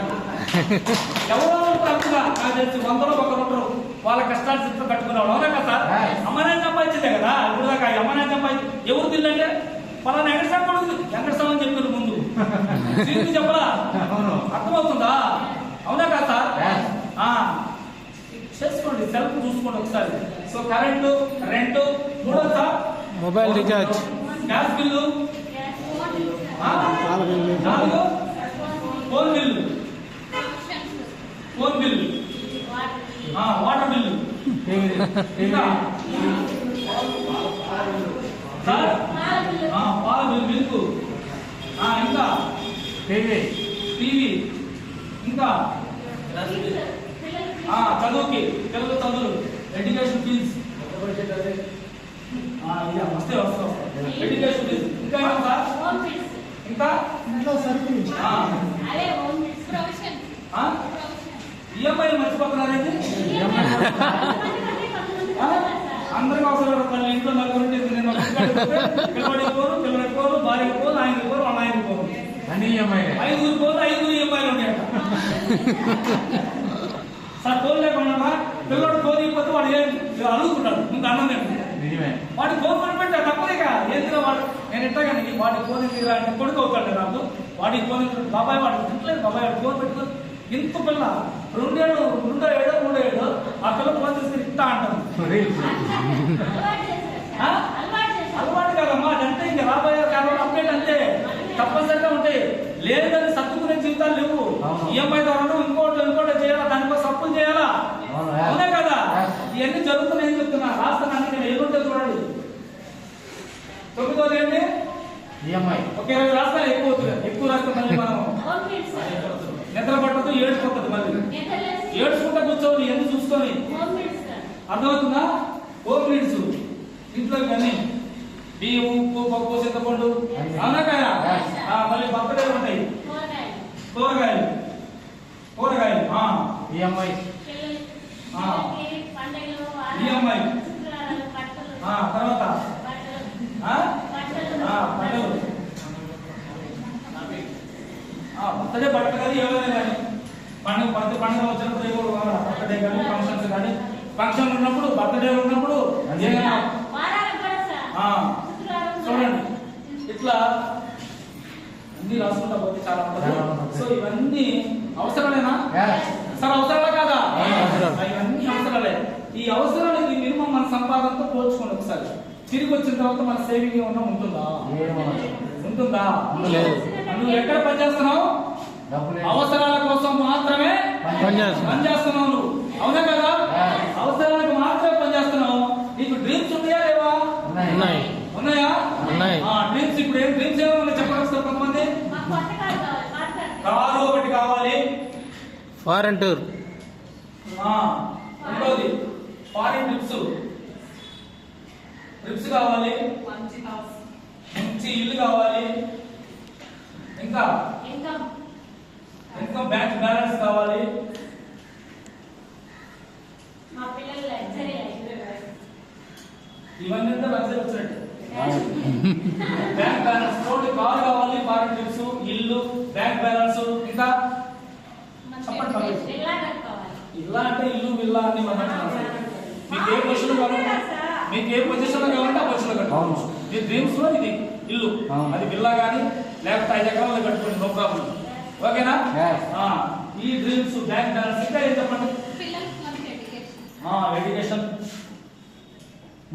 ఎవరో తప్పుగా నాకు తెలిసి 100లో 1 ఉంటారు వాళ్ళ కష్టాలు చిత్తం కట్టుకునేవాడు. అవునా కదా సార్? అమ్మనాన్ని సంపాదించిందే కదా ఇప్పుడు దాకా. అమ్మనాన్ని సంపాదించి ఎవరు తిల్లంటే పలానా వెంకటస్వామి కూడా ఉంది. వెంకటస్వామి అని చెప్పారు ముందు, తిరిగి చెప్పలా? అర్థమవుతుందా? అవునా కదా సార్? చేసుకోండి, సెల్ఫ్ చూసుకోండి ఒకసారి. సో కరెంటు, రెంట్, మూడో sir mobile recharge, gas bill, 4 phone bill, water bill, ఇంకా సార్ పాల బిల్లు, మిల్క్, ఇంకా టీవీ, ఇంకా చదువుకి పిల్లల చదువులు, ఎడ్యుకేషన్ ఫీజ్, వస్తే వస్తాం. ఎడ్యుకేషన్ ఫీజ్, ఇంకా సార్ ఇంకా ఈఎంఐ మర్చిపోతున్నారేంటి? అందరికి అవసరం. మళ్ళీ ఇంట్లో నలుగురు పిల్లవాడికి పోరు, పిల్లవాడికి పోరు, భార్యకి పోరు, ఆయనకి పోరు, వాళ్ళ ఆయనకి పోరు, 5 పోరు, 5 ఈఎంఐలు ఉన్నాయట. సార్ ఫోన్ లేకుండా పిల్లవాడు ఫోన్ ఇవ్వకపోతే వాడు ఏం అడుగుతున్నాడు, ముందు అన్నం తింటుంది. వాడి ఫోన్ పనిపెట్టా తప్పలేక ఏంటిగా వాడు. నేను ఎట్టాగాని వాడి ఫోన్ ఎందుకు అంటే కొడుకు అవుతాడు నాకు. వాడి ఫోన్ బాబాయ్ వాడు తింటలేదు. బాబాయ్ వాడు ఫోన్ పెట్టుకుని ఇంత పిల్ల 2 ఏళ్ళు 3 ఏళ్ళు ఆ పిల్ల ఫోన్ తీసుకుని ఇస్తా అంటాను. అలవాటు కాదమ్మా, అదంటే ఇంకా రాబోయే కాలంలో అప్డేట్ అంతే తప్పనిసరిగా ఉంటాయి. లేదని సర్దుకునే జీవితాలు లేవు. ఈఎంఐ ద్వారా ఇంకోటి చేయాలా, దానికోసం అప్పులు చేయాలా? అవునా కదా? ఇవన్నీ జరుగుతున్నాయని చెప్తున్నా. రాస్తాను నేను ఏముంటే చూడండి. 9వ ఏంటి? ఒకే రోజు రాస్తా, ఎక్కువ రాస్తే మళ్ళీ మనం నిద్ర పట్టదు, ఏడ్చుకుంటుంది. మళ్ళీ ఏడ్చుకుంటా కూర్చోని ఎందుకు చూసుకొని. అర్థమవుతుందా? హోమ్ నీడ్స్ ఇంట్లో కానీ బియ్యం, ఉప్పు, పప్పు, చింతపండు, అవునా కదా? మళ్ళీ బర్త్డే ఉంటాయి, కూరగాయలు ఈఎంఐ, తర్వాత బర్త్డే బట్టలు కానీ ఏమైనా కానీ పండుగ వచ్చినప్పుడు ఏమో బర్త్డే కానీ ఫంక్షన్స్ కానీ, ఫంక్షన్ ఉన్నప్పుడు బర్త్డే ఉన్నప్పుడు చూడండి ఇట్లా అన్ని రాసుకుంటా పోతే చాలా ఉంటుంది. సో ఇవన్నీ అవసరాలేనా సార్? అవసరాలే కాదా? ఇవన్నీ అవసరాలే. ఈ అవసరాలకి మినిమం మన సంపాదనతో పోల్చుకోండి ఒకసారి. తిరిగి వచ్చిన తర్వాత మన సేవింగ్ ఏమన్నా ఉంటుందా? నువ్వు ఎక్కడ పనిచేస్తున్నావు? అవసరాల కోసం మాత్రమే పనిచేస్తున్నావు నువ్వు. అవునా కదా? అవసరాలకు మాత్రమే పనిచేస్తున్నావు. నీకు డ్రీమ్స్ ఉన్నాయా లేవా? ఉన్నాయా? డ్రీమ్స్ ఇప్పుడు ఏం డ్రీమ్స్ ఏమన్నా చెప్పాలి సార్? కొంతమంది కారు ఒకటి కావాలి, ఫారెన్ టూర్, రెండోది ఫారెన్ ట్రిప్స్ కావాలి, మంచి ఇల్లు కావాలి, ఇంకా ఇన్కమ్ బ్యాంక్ బ్యాలెన్స్ కావాలి, ఇవన్నీ లగ్జరీ వచ్చినట్టు. బ్యాంక్ బ్యాలెన్స్, రోడ్డు కారు కావాలి, ఫారెన్ ట్రిప్స్, ఇల్లు, బ్యాంక్ బ్యాలెన్స్, ఇంకా ఇల్లా అంటే ఇల్లు విల్లా అని మీకు ఏ పొజిషన్ కావాలంటే ఆ పొజిషన్ కట్టుకోవచ్చు. మీ డ్రీమ్స్ లో ఇది ఇల్లు, అది విల్లా కానీ లేకపోతే 5 ఎకరాలు కట్టుకోండి, నో ప్రాబ్లం. ఓకేనా? ఈ డ్రీమ్స్, బ్యాంక్ బ్యాలెన్స్, ఇంకా ఏం చెప్పండి? ఎడ్యుకేషన్,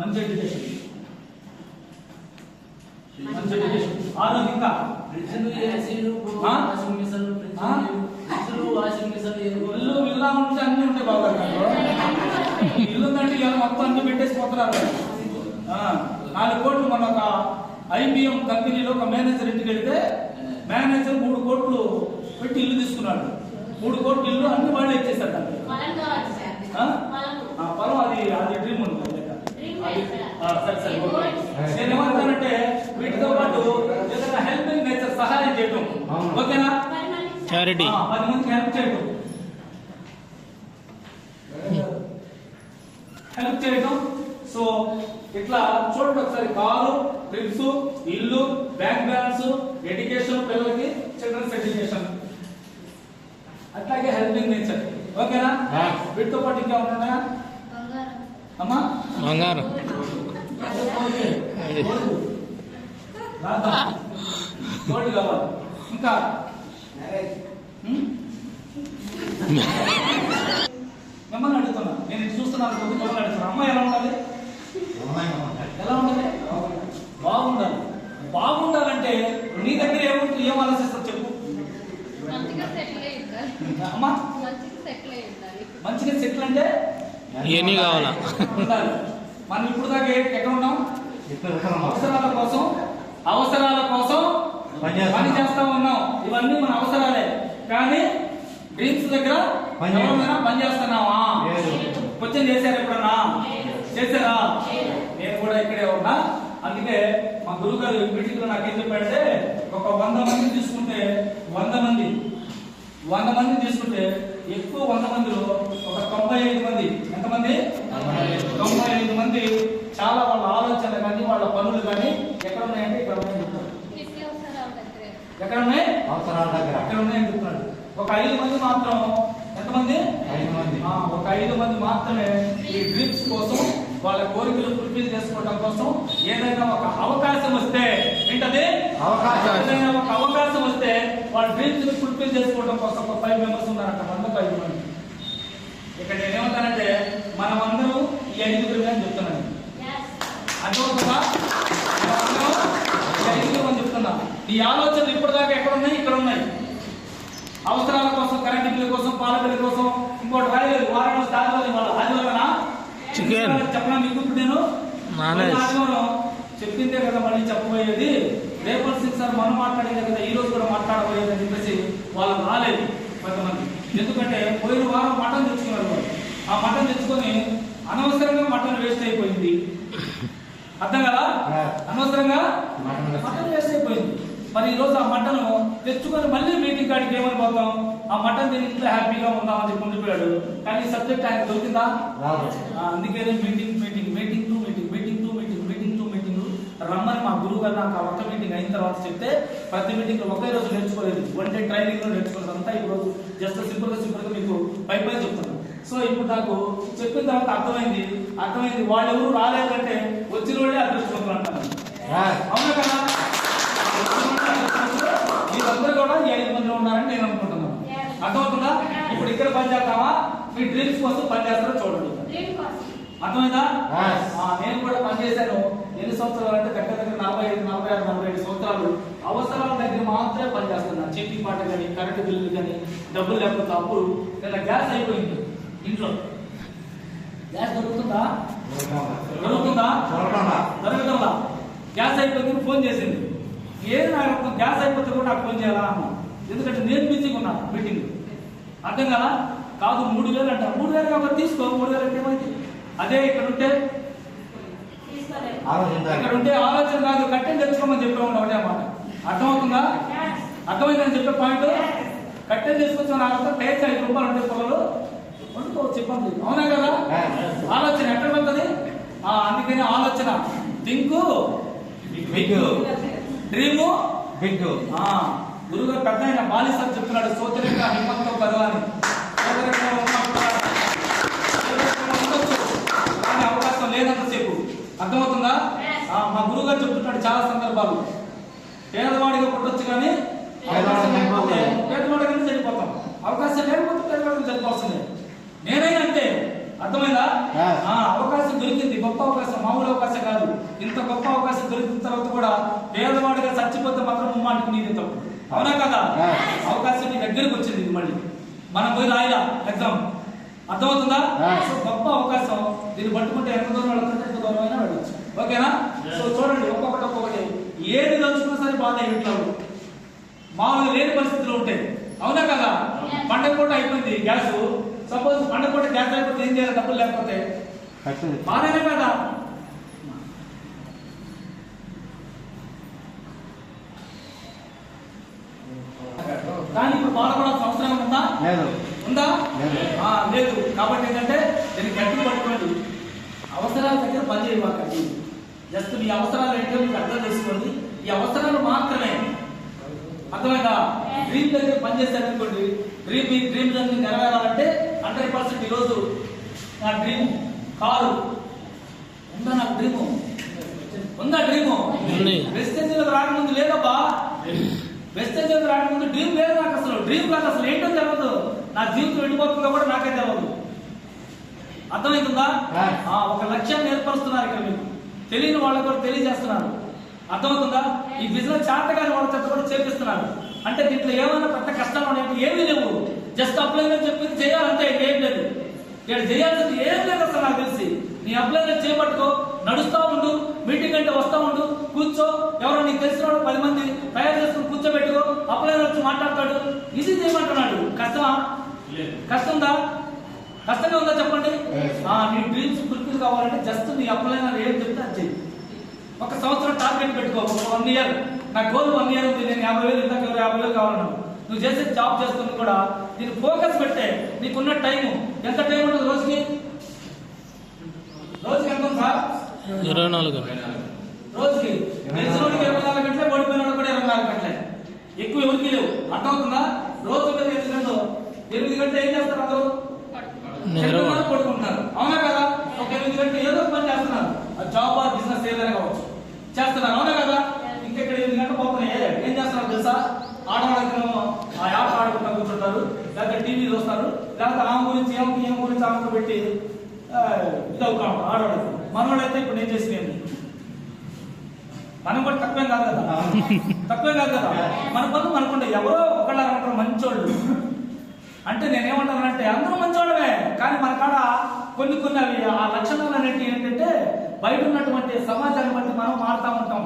మంచి ఎడ్యుకేషన్. మంచి ఎడ్యుకేషన్. ఆరోగ్యం ఇంకా ఇల్లు విల్లా ఉంటే అన్ని ఉంటాయి బాబు గారు. ఇల్లు ఉందంటే ఇలా మొత్తం అన్ని పెట్టేసి పోతున్నారు. 4 కోట్లు మన ఒక IBM కంపెనీలో ఒక మేనేజర్ ఇంటికి వెళితే మేనేజర్ 3 కోట్లు పెట్టి ఇల్లు తీసుకున్నాడు. 3 కోట్లు ఇల్లు అన్ని వాళ్ళు ఇచ్చేసాడు. పొలం అది డ్రీమ్ ఉంది. సరే నేను ఏమంటానంటే వీటితో పాటు ఏదైనా హెల్పింగ్ నేచర్ సహాయం చేయడం, ఓకేనా? చారిటీ 10 మందికి హెల్ప్ చేయడం. సో ఇట్లా చూడండి ఒకసారి, కారు, ట్రిప్స్, ఇల్లు, బ్యాంక్ బ్యాలెన్స్, ఎడ్యుకేషన్, పిల్లలకి చిల్డ్రన్స్ ఎడ్యుకేషన్, అట్లాగే హెల్పింగ్ నేచర్, ఓకేనా? వీటితో పాటు ఇంకా ఉన్నాయా అమ్మా? బంగారం గోల్డ్ కావాలి. ఇంకా మిమ్మల్ని అడుగుతున్నా, నేను ఇటు చూస్తున్నాను, మిమ్మల్ని అడుగుతున్నా. అమ్మ ఎలా ఉండాలి? ఎలా ఉండాలి? బాగుండాలి. బాగుండాలంటే నీ దగ్గర ఏం ఆలోచిస్తారు చెప్పు అమ్మా? మంచిగా సెటిల్ అంటే ఇవన్నీ కావాలా ఉండాలి. మనం ఇప్పుడు దాకా ఎక్కడ ఉన్నాం? అవసరాల కోసం పని చేస్తా ఉన్నాం. ఇవన్నీ మన అవసరాలే. కానీ డ్రీమ్స్ దగ్గర ఎవరైనా పని చేస్తున్నావా? క్వశ్చన్ చేశారు ఎప్పుడన్నా? చేశారా? నేను కూడా ఇక్కడే ఉన్నా. అందుకే మా గురువు గారు మీటింగ్ లో నాకేం చెప్పాడంటే, ఒక 100 మంది తీసుకుంటే 100 మంది తీసుకుంటే ఎక్కువ 100 మందిలో ఒక 95 మంది, ఎంతమంది? 95 మంది చాలా వాళ్ళ ఆలోచనలు కానీ వాళ్ళ పనులు కానీ ఎక్కడ ఉన్నాయంటే ఇక్కడ ఉన్నాయని చెప్తారు. ఎక్కడ ఉన్నాయి? ఎక్కడ ఉన్నాయని చెప్తున్నాడు. ఒక 5 మంది మాత్రం, ఎంతమంది? 5 మంది. ఒక 5 మంది మాత్రమే ఈ డ్రీమ్స్ కోసం, వాళ్ళ కోరికలు ఫుల్ఫిల్ చేసుకోవడం కోసం ఏదైనా ఒక అవకాశం వస్తే, ఏంటది? ఏదైనా ఒక అవకాశం వస్తే వాళ్ళ డ్రీమ్స్ ని ఫుల్ఫిల్ చేసుకోవడం కోసం ఒక 5 మెంబర్స్ ఉన్నారంట. 5 మంది. ఇక్కడ నేనేమంటానంటే మనం అందరూ ఈ 5 అని చెప్తున్నాను. అర్థమవుతుందా? ఈ 5 అని చెప్తున్నా. ఈ ఆలోచనలు ఇప్పటిదాకా ఎక్కడ ఉన్నాయి? ఇక్కడ ఉన్నాయి. అవసరాల కోసం, కరెంట్ బిల్లు కోసం, పాల బిల్లు కోసం, ఇంకోటి రాయలేదు. వారం ఆదివారమేనా? చికెన్ చెప్పనా మీకు? ఇప్పుడు నేను ఆదివారం చెప్పిందే కదా మళ్ళీ చెప్పబోయేది. రేపల్ సింగ్ సార్ మనం మాట్లాడేదే కదా ఈ రోజు కూడా మాట్లాడబోయేది అని చెప్పేసి వాళ్ళు రాలేదు కొంతమంది. ఎందుకంటే పోయిన వారం మటన్ తెచ్చుకున్నారు వాళ్ళు. ఆ మటన్ తెచ్చుకొని అనవసరంగా మటన్ వేస్ట్ అయిపోయింది. అర్థం కదా? అనవసరంగా మటన్ వేస్ట్ అయిపోయింది. మరి ఈ రోజు ఆ మటన్ తెచ్చుకొని మళ్ళీ మీటింగ్ కాడికి ఏమని పోతాం? ఆ మటన్ తిని ఇంట్లో హ్యాపీగా ఉందామని చెప్పి ఉండిపోయాడు. కానీ సబ్జెక్ట్ ఆయన దొరికిందా? అందుకే మీటింగ్ రమ్మని మా గురువు గారు నాకు ఆ ఒక్క మీటింగ్ అయిన తర్వాత చెప్తే, ప్రతి మీటింగ్ ఒకే రోజు నేర్చుకోలేదు, 1 డే ట్రైనింగ్ లో నేర్చుకోలేదు. అంతా ఈ రోజు జస్ట్ సింపుల్ గా మీకు పై చెప్తాను. సో ఇప్పుడు నాకు చెప్పిన తర్వాత అర్థమైంది వాళ్ళు ఎవరు రాలేదంటే వచ్చిన వాళ్ళే అదృష్టవంతులు అంటారు. అవునా కదా? మీరందరూ కూడా ఈ 5 మందిలో ఉన్నారని నేను అనుకుంటున్నాను. అర్థమవుతుందా? ఇప్పుడు ఇక్కడ పని చేస్తావా? మీ డ్రీమ్స్ కోసం పని చేస్తారో చూడండి. అర్థమైందా? నేను కూడా పనిచేశాను. ఎన్ని సంవత్సరాలు అంటే దగ్గర 45, 46, 47 సంవత్సరాలు అవసరాల దగ్గర మాత్రమే పనిచేస్తున్నాను. చిట్టి పాట కానీ, కరెంటు బిల్లులు కానీ, డబ్బులు లేకపోతే అప్పుడు నిన్న గ్యాస్ అయిపోయింది ఇంట్లో. గ్యాస్ దొరుకుతుందా? దొరకదంలా. గ్యాస్ అయిపోయింది. ఫోన్ చేసింది. ఏది నాకు గ్యాస్ అయిపోతే కూడా నాకు ఫోన్ చేయాలా అన్న. ఎందుకంటే నేను బిజీగా ఉన్నా మీటింగ్. అర్థం కదా? కాదు 3000 అంట. 3000 కాబట్టి తీసుకో. 3000 అంటే ఏమైంది? అదే ఇక్కడ ఉంటే ఆలోచన కాదు, కట్టెలు తెచ్చుకోమని చెప్పాము ఒకటే మాట. అర్థమవుతుందా? అర్థమైందని చెప్పే పాయింట్. కట్టెలు తీసుకొచ్చిన టేస్ట్ 5 రూపాయలు ఉంటే పొలలు వండుకోవచ్చు, చెప్పండి. అవునా కదా? ఆలోచన ఎక్కడ పడుతుంది? అందుకని ఆలోచన థింక్ బిగ్, డ్రీమ్ బిగ్. గురుగారు పెద్ద ఆయన బాలి సార్ చెప్తున్నాడు, సోదరిగా హిమ్మత్తో పదవాని. కానీ అవకాశం లేనంతసేపు. అర్థమవుతుందా? మా గురువు గారు చెప్తున్నాడు చాలా సందర్భాలు, పేదవాడిగా పుట్టొచ్చు కానీ పేదవాడిగా చనిపోతాం. అవకాశం లేకపోతే పేదవాడిగా చనిపోతుంది. నేనైనా అంతే. అర్థమైందా? అవకాశం దొరికింది, గొప్ప అవకాశం, మామూలు అవకాశం కాదు. ఇంత గొప్ప అవకాశం దొరికిన తర్వాత కూడా పేదవాడిగా చచ్చిపోతే మాత్రం ముమ్మాటికి నీది తప్పు. అవునా కదా? అవకాశం నీ దగ్గరికి వచ్చింది, ఇది మళ్ళీ మనం పోయి రాయలా ఎగ్జామ్. అర్థమవుతుందా? సో గొప్ప అవకాశం, దీన్ని పట్టుకుంటే ఎంత దూరం వెళ్ళొచ్చు, ఎంత దూరం అయినా వెళ్ళొచ్చు. ఓకేనా? సో చూడండి, ఒక్కొక్కటి ఏది తలుచుకున్నా సరే బాధ ఇంట్లో మామూలుగా లేని పరిస్థితులు ఉంటాయి. అవునా కదా? పండగ పూట అయిపోయింది గ్యాస్, సపోజ్ పండగ పూట గ్యాస్ అయిపోతే ఏం చేయాలి? డబ్బులు లేకపోతే బాధనే కదా? కానీ ఇప్పుడు బాధపడాల్సిన అవసరం ఉందా? ఉందా? లేదు. కాబట్టి ఏంటంటే దీన్ని గట్టి పట్టుకోండి. అవసరాల దగ్గర పని చేయవాకండి. జస్ట్ మీ అవసరాలు ఏంటో మీకు అర్థం చేసుకోండి. ఈ అవసరాలు మాత్రమే. అర్థమైందా? డ్రీమ్ దగ్గర పనిచేస్తారనుకోండి, మీ డ్రీమ్ అన్ని నెరవేరాలంటే 100% ఈరోజు నా డ్రీమ్ కారు ఉందా? నాకు డ్రీము ఉందా? డ్రీము వెస్టేజ్లోకి రాకముందు లేదబ్బా. వెస్టేజ్లోకి రాకముందు డ్రీమ్ లేదు నాకు. అసలు డ్రీమ్ కాదు, అసలు ఏంటో తెలియదు. నా జీవితం వెళ్ళిపోతుందో కూడా నాకే తెలియదు. అర్థమవుతుందా? ఒక లక్ష్యాన్ని ఏర్పరుస్తున్నారు ఇక్కడ మీకు. తెలియని వాళ్ళకు కూడా తెలియజేస్తున్నారు. అర్థమవుతుందా? ఈ బిజినెస్ చేతగాని వాళ్ళ చేత కూడా చేపిస్తున్నారు. అంటే దీంట్లో ఏమైనా పెద్ద కష్టాలు ఉన్నాయి? ఏమీ లేవు. జస్ట్ అప్లై చెప్పింది చేయాలంటే ఏం లేదు. ఇక్కడ చేయాల్సింది ఏం లేదు అసలు. నాకు తెలిసి నీ అప్లై చేపట్టుకో, నడుస్తూ ఉండు, మీటింగ్ అంటే వస్తూ ఉండు, కూర్చో. ఎవరో నీకు తెలిసిన వాడు 10 మంది తయారు చేసుకుని కూర్చోబెట్టుకో, అప్లై వచ్చి మాట్లాడతాడు. ఇది చేయమంటున్నాడు. కష్టమా? కష్టందా? కష్టంగా ఉందా చెప్పండి? నీ డ్రీమ్స్ ఫుల్ఫిల్ కావాలంటే జస్ట్ నీ అప్లై ఏం చెప్తే అది చెయ్యి. ఒక సంవత్సరం టార్గెట్ పెట్టుకో. ఒక 1 ఇయర్ నా గోల్ 1 ఇయర్ ఉంది. నేను 50,000 ఇంతకు 50,000 కావాలన్నాను. నువ్వు చేసే జాబ్ చేస్తుంది కూడా దీనికి ఫోకస్ పెట్టే. నీకున్న టైం ఎంత టైం ఉంటుంది రోజుకి? ఎంత ఉంది సార్? 24 రోజుకి. గెలిచినోడికి 24 గంటలే, ఓడిపోయినోడు కూడా 24 గంటలే. ఎక్కువ ఎవరికి లేవు. అర్థమవుతుందా? రోజు మీద 8 గంటలు, 8 గంటలు ఏం చేస్తారు? అందరూ పడుకుంటున్నారు. అవునా కదా? ఒక 8 గంటలు ఏదో పని చేస్తున్నారు. జాబ్ ఆర్ బిజినెస్ ఏదైనా కావచ్చు చేస్తున్నారు. అవునా కదా? ఇంకెక్కడ 8 గంటలు పోతున్నాయి. ఏం చేస్తున్నారు తెలుసా? ఆడవాళ్ళకి ఆ యాప్ ఆడుకుంటా కూర్చుంటారు, లేకపోతే టీవీ చూస్తారు, లేకపోతే ఆమె గురించి ఆమెకు పెట్టి ఇది అవుతాం ఆడవాళ్ళకి. మనవాళ్ళైతే ఇప్పుడు నేను చేసినవి మనం కూడా తక్కువేం కాదు కదా. మన పనులు మనకుంటే ఎవరో ఒకళ్ళు అంటారు మంచోళ్ళు అంటే. నేనేమంటానంటే అందరూ మంచోళ్ళమే, కానీ మన కాడ కొన్ని అవి ఆ లక్షణాలు అనేవి ఏంటంటే బయట ఉన్నటువంటి సమాజాన్ని బట్టి మనం మారుతూ ఉంటాం.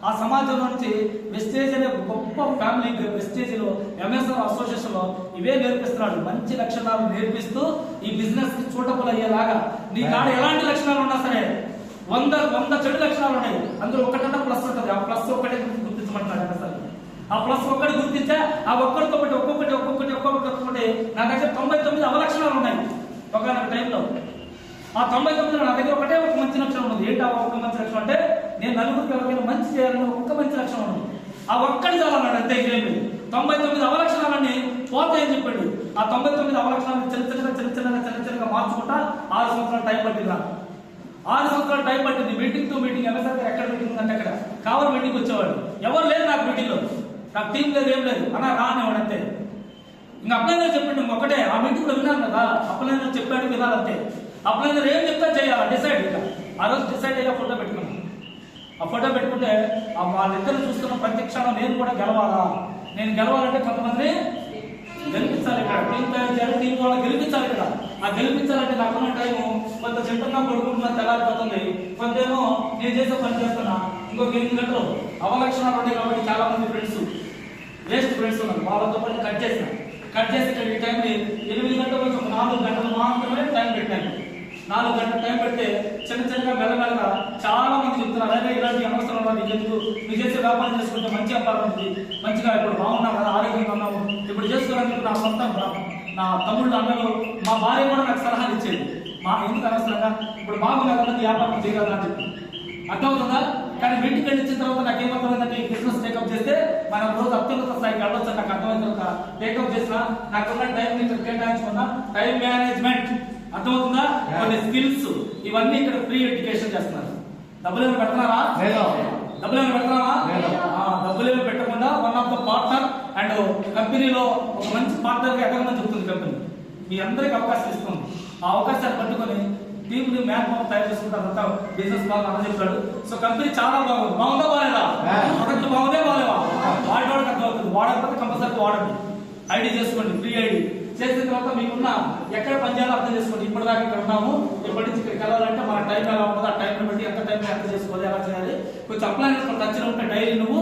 ఆ సమాజం నుంచి వెస్టేజ్ అనే గొప్ప ఫ్యామిలీ వెస్టేజ్లో ఎంఎస్ఆర్ అసోసియేషన్లో ఇవే నేర్పిస్తున్నాడు. మంచి లక్షణాలు నేర్పిస్తూ ఈ బిజినెస్ కి సూటబుల్ అయ్యేలాగా. నీ కాడ ఎలాంటి లక్షణాలు ఉన్నా సరే 100 చెడు లక్షణాలు ఉన్నాయి, అందులో ఒకటన్నా ప్లస్ ఉంటుంది. ఆ ప్లస్ ఒక్కటే గుర్తించమంటున్నాడు ఎంఎస్ఆర్. ఆ ప్లస్ ఒక్కటి గుర్తించా, ఆ ఒక్కటి ఒక్కొక్కటి నా దగ్గర 99 అవలక్షణాలు ఉన్నాయి. ఒకనొక టైంలో ఆ 99 నా దగ్గర ఒకటే ఒక మంచి లక్షణం ఉంది. ఏంటి ఆ ఒక మంచి లక్షణం అంటే, నేను నలుగురికి ఎవరికైనా మంచి చేయాలని ఒక్క మంచి లక్షణం ఉంది. ఆ ఒక్కటి చాలన్నాడు అంతే. ఏం లేదు. 99 అవలక్షణాలన్నీ పోతాయని చెప్పాడు. ఆ 99 అవలక్షణాలను చిన్న మార్చుకుంటా 6 సంవత్సరాలు టైం పట్టిందా? 6 సంవత్సరాలు టైం పట్టింది. మీటింగ్ టు మీటింగ్ ఎంఎస్ఆర్ గారు ఎక్కడ మీటింగ్ అంటే అక్కడ కావాలి మీటింగ్ వచ్చేవాడు. ఎవరు లేదు నాకు మీటింగ్లో, నాకు టీం లేదు, ఏం లేదు అన్నా రానేవాడు అంతే. ఇంకా అప్లైనర్ చెప్పండి ఒకటే. ఆ మీటింగ్ లో విన్నాను కదా, అప్లైనర్ చెప్పాడు వినాలంతే. అప్లైనర్ ఏం చెప్తా చేయాలి డిసైడ్. ఇక ఆ రోజు డిసైడ్ అయ్యా ఫోటో పెట్టుకున్నాను. ఆ ఫోటో పెట్టుకుంటే వాళ్ళిద్దరు చూస్తున్న ప్రతి క్షణం నేను కూడా గెలవాలా. నేను గెలవాలంటే కొంతమంది గెలిపించాలి. ఇక్కడ టీం తయారు చేయాలి, టీం వాళ్ళని గెలిపించాలి. ఇక్కడ ఆ గెలిపించాలంటే నాకున్న టైము కొంత చెట్టుగా పడుకుంటున్నా తెల్లారిపోతుంది, కొంతేమో నేను చేసే పని చేస్తున్నా. ఇంకొక 8 గంటలు అవలక్షణాలు ఉంటాయి కాబట్టి చాలా మంది ఫ్రెండ్స్ వేస్ట్ ఫ్రెండ్స్ ఉన్నారు. వాళ్ళతో పాటు కట్ చేసి ఈ టైంని 8 గంటల నుంచి ఒక 4 గంటలు మాత్రమే టైం పెట్టాను. 4 గంటల టైం పెడితే చిన్నగా మెల్లమెల్లగా చాలా మంది చెప్తున్నారు, అదే ఇలాంటి అవసరం రాదు, ఎందుకు మీరు చేసే వ్యాపారం చేసుకుంటే మంచి వ్యాపారం ఉంది, మంచిగా ఇప్పుడు బాగున్నాం కదా, ఆరోగ్యంగా ఉన్నాము, ఇప్పుడు చేసుకోవడానికి నా సొంత నా తమ్ముళ్ళు అన్నలు మా భార్య కూడా నాకు సలహాలు ఇచ్చేది. ఎందుకు అనవసరంగా ఇప్పుడు బాగున్నా కదా వ్యాపారం చేయగలరా చెప్పి. అర్థమవుతుందా? కానీ మీటింగ్ వెళ్ళిన తర్వాత నాకు ఏమర్థమైందంటే ఈ బిజినెస్ టేకప్ చేస్తే మనం రోజు అత్యున్నత స్థాయికి వెళ్ళొచ్చు. నాకు అర్థమైన తర్వాత టేకప్ చేసిన నాకున్న టైం ఇక్కడ కేటాయించుకున్నా టైం మేనేజ్మెంట్. అర్థమవుతుందా? కొన్ని స్కిల్స్ ఇవన్నీ ఇక్కడ ఫ్రీ ఎడ్యుకేషన్ చేస్తున్నారు. డబ్బులేమి పెడుతున్నారా? డబ్బులేమి పెట్టకుండా one of the partner and కంపెనీలో ఒక మంచి పార్ట్నర్ గా ఎదగమని చెప్తుంది కంపెనీ. మీ అందరికి అవకాశం ఇస్తుంది. ఆ అవకాశాన్ని పట్టుకొని టీంని మ్యాన్ పవర్ తయారు చేసుకుంటారంతా బిజినెస్ బాగా అన్న చెప్పాడు. సో కంపెనీ చాలా బాగుంది. బాగుందా బాగాలేదా? ప్రొడక్ట్ బాగుందే బాగాలేవా? వాడికి అర్థమవుతుంది. వాడకపోతే కంపల్సరీ వాడండి. ఐడి చేసుకోండి, ఫ్రీ ఐడి చేసిన తర్వాత మీకున్న ఎక్కడ పనిచేయాలో అర్థం చేసుకోండి. ఇప్పటిదాకా ఇక్కడ ఉన్నాము, ఇప్పటి నుంచి ఇక్కడికి వెళ్ళాలంటే మన టైం ఎలా ఉంటుంది, ఆ టైంని బట్టి ఎంత టైం ఎంత చేసుకోవాలి, ఎలా చేయాలి, కొంచెం అప్లైన్స్ టచ్లో ఉంటే డైలీ నువ్వు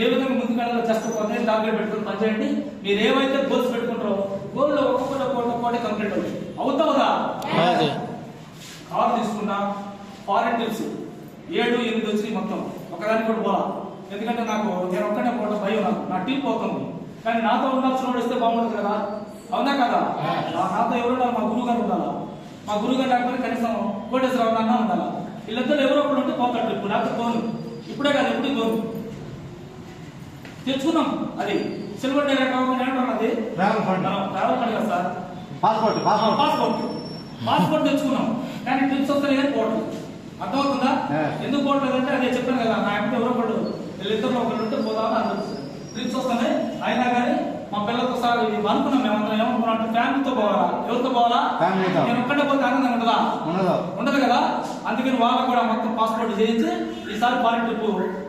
ఏ విధంగా ముందుకు వెళ్ళాలో జస్ట్ కొంత టార్గెట్ పెట్టుకుని పనిచేయండి. మీరు ఏవైతే గోల్స్ పెట్టుకుంటారో గోల్లో ఒక్కొక్కటి కంప్లీట్ అవుతుంది. అవుతావుదా? కారు తీసుకున్నా ఫారెన్ ట్రిప్స్ 7-8 వచ్చినాయి మొత్తం, ఒకదానికి కూడా పోలా. ఎందుకంటే నేను ఒక్కడే పోవడం భయం, నా టీం పోతుంది. కానీ నాతో ఉండాల్సిన వస్తే బాగుంటుంది కదా, అవునా కదా? నాతో ఎవరు ఉండాలి? మా గురువు గారు ఉండాలా? మా గురువు గారు లేకపోతే కనీసం కోటేశ్వరరావు అన్న ఉండాలా? వీళ్ళిద్దరు ఎవరో ఒకరు ఉంటే పోతాడు ట్రిప్. లేకపోతే పోను, ఇప్పుడే కాదు ఎప్పుడు పోను. తెచ్చుకున్నాం అది సిల్వర్ డైరెక్ట్ అది ట్రావెల్ ఫండ్ కదా సార్. పాస్పోర్ట్ తెచ్చుకున్నాం, కానీ ట్రిప్స్ వస్తే కానీ పోవట్లేదు. అర్థమవుతుందా? ఎందుకు పోవట్లేదు అంటే అదే చెప్పాను కదా, నా యొక్క ఎవరో ఒకళ్ళు వీళ్ళిద్దరు ఒకళ్ళు ఉంటే పోదామని అనిపిస్తుంది. ట్రిప్స్ వస్తున్నాయి అయినా కానీ మా పిల్లలతో సార్ అనుకున్నాం. మేమందరం ఏమనుకున్నాం అంటే ఫ్యామిలీతో పోవాలా? ఎవరితో పోవాలా? నేను ఒక్కడే పోతే ఆనందం ఉండదా? ఉండదు కదా. అందుకని వాళ్ళకు కూడా మొత్తం పాస్పోర్ట్ చేయించి ఈసారి ఫారెన్ ట్రిప్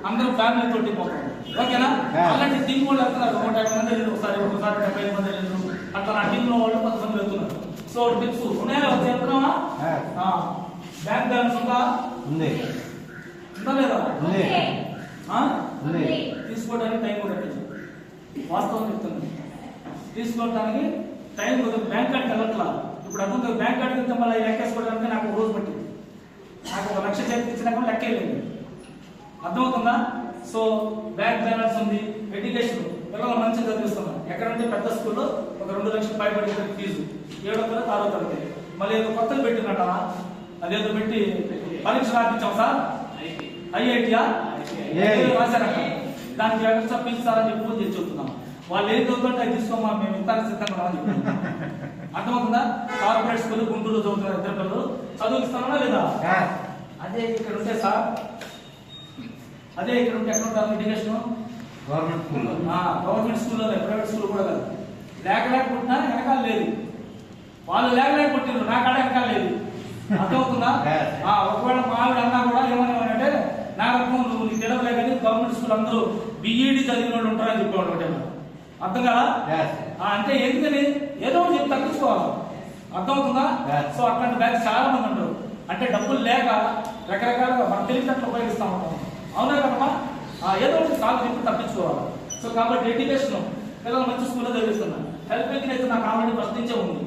అందరూ ఫ్యామిలీ తోటి పోతాం. ఓకేనా? అలాంటి టీం వాళ్ళు వెళ్తున్నారు. 150 మంది వెళ్ళి ఒకసారి 75 మంది వెళ్ళి అట్లా నా టీంలో వాళ్ళు 10 మంది వెళ్తున్నారు. సో టిప్స్ ఉన్నాయా? చెప్తున్నావా? బ్యాంక్ బ్యాలెన్స్ ఉందా? ఉందా లేదా? తీసుకోవడానికి టైం కూడా వాస్తవం చెప్తుంది. తీసుకోవడానికి టైం కుదరదు. బ్యాంక్ కార్డ్కి వెళ్ళట్లా. ఇప్పుడు అర్థం. బ్యాంక్ కార్డ్కి వెళ్తే మళ్ళీ లెక్కేసుకోవడానికి నాకు ఒక రోజు పట్టింది. నాకు 1 లక్ష చేతికి ఇచ్చినా కూడా లెక్క లేదు. అర్థమవుతుందా? సో బ్యాంక్ బ్యాలెన్స్ ఉంది. ఎడ్యుకేషన్ పిల్లలు మంచిగా చదివిస్తున్నాం. ఎక్కడంటే పెద్ద స్కూల్లో ఒక 2 లక్షలు పైబడి ఫీజు 7వ తరగతి 6వ తరగతి. మళ్ళీ ఏదో కొత్తది పెట్టినట్ట, అదేదో పెట్టి పరీక్ష రాపించాం సార్. ఐఐటియా రాశారట. దానికి ఎక్స్ట్రా ఫీజు సార్ అని చెప్పి పూజ చేసి చెప్తున్నాం. వాళ్ళు ఏం చదువుతుంటే అది తీసుకోమా, మేము ఇంత సిద్ధంగా అర్థమవుతుందా? కార్పొరేట్ స్కూల్ గుంటూరు చదువుతున్నారు 2 పిల్లలు. చదువుకిస్తానా లేదా? అదే ఇక్కడ ఉంటే సార్, అదే ఇక్కడ ఉంటే ఎక్కడ ఉంటారు ఎడ్యుకేషన్? గవర్నమెంట్ స్కూల్లో, ప్రైవేట్ స్కూల్ కూడా కాదు. లేకపోతున్నా వెనకాల లేదు. వాళ్ళు లేకపోతున్నారు, నా కాడ వెనకాల లేదు. అర్థమవుతుందా? ఒకవేళ మా ఆవిడ అన్నా కూడా ఏమనేవాడంటే, నాకు నువ్వు నీ తెలవలే కానీ గవర్నమెంట్ స్కూల్ అందరూ బిఈడి చదివిన వాళ్ళు ఉంటారని చెప్పేవాడు ఒకటే. అర్థం కదా? అంటే ఎందుకని ఏదో ఒకటి చెప్పి తగ్గించుకోవాలి. అర్థమవుతుందా? సో అట్లాంటి బ్యాగ్స్ చాలా మంది ఉంటారు. అంటే డబ్బులు లేక రకరకాలుగా మన తెలివితేటలు ఉపయోగిస్తూ ఉంటాం. అవునా కదమ్మా? ఏదో ఒకటి సాగు చెప్పి తప్పించుకోవాలి. సో కాబట్టి ఎడ్యుకేషన్ పిల్లలు మంచి స్కూల్లో చదివిస్తున్నాను. హెల్పింగ్ అయితే నాకు ఆల్రెడీ ఫస్ట్ నుంచే ఉంది.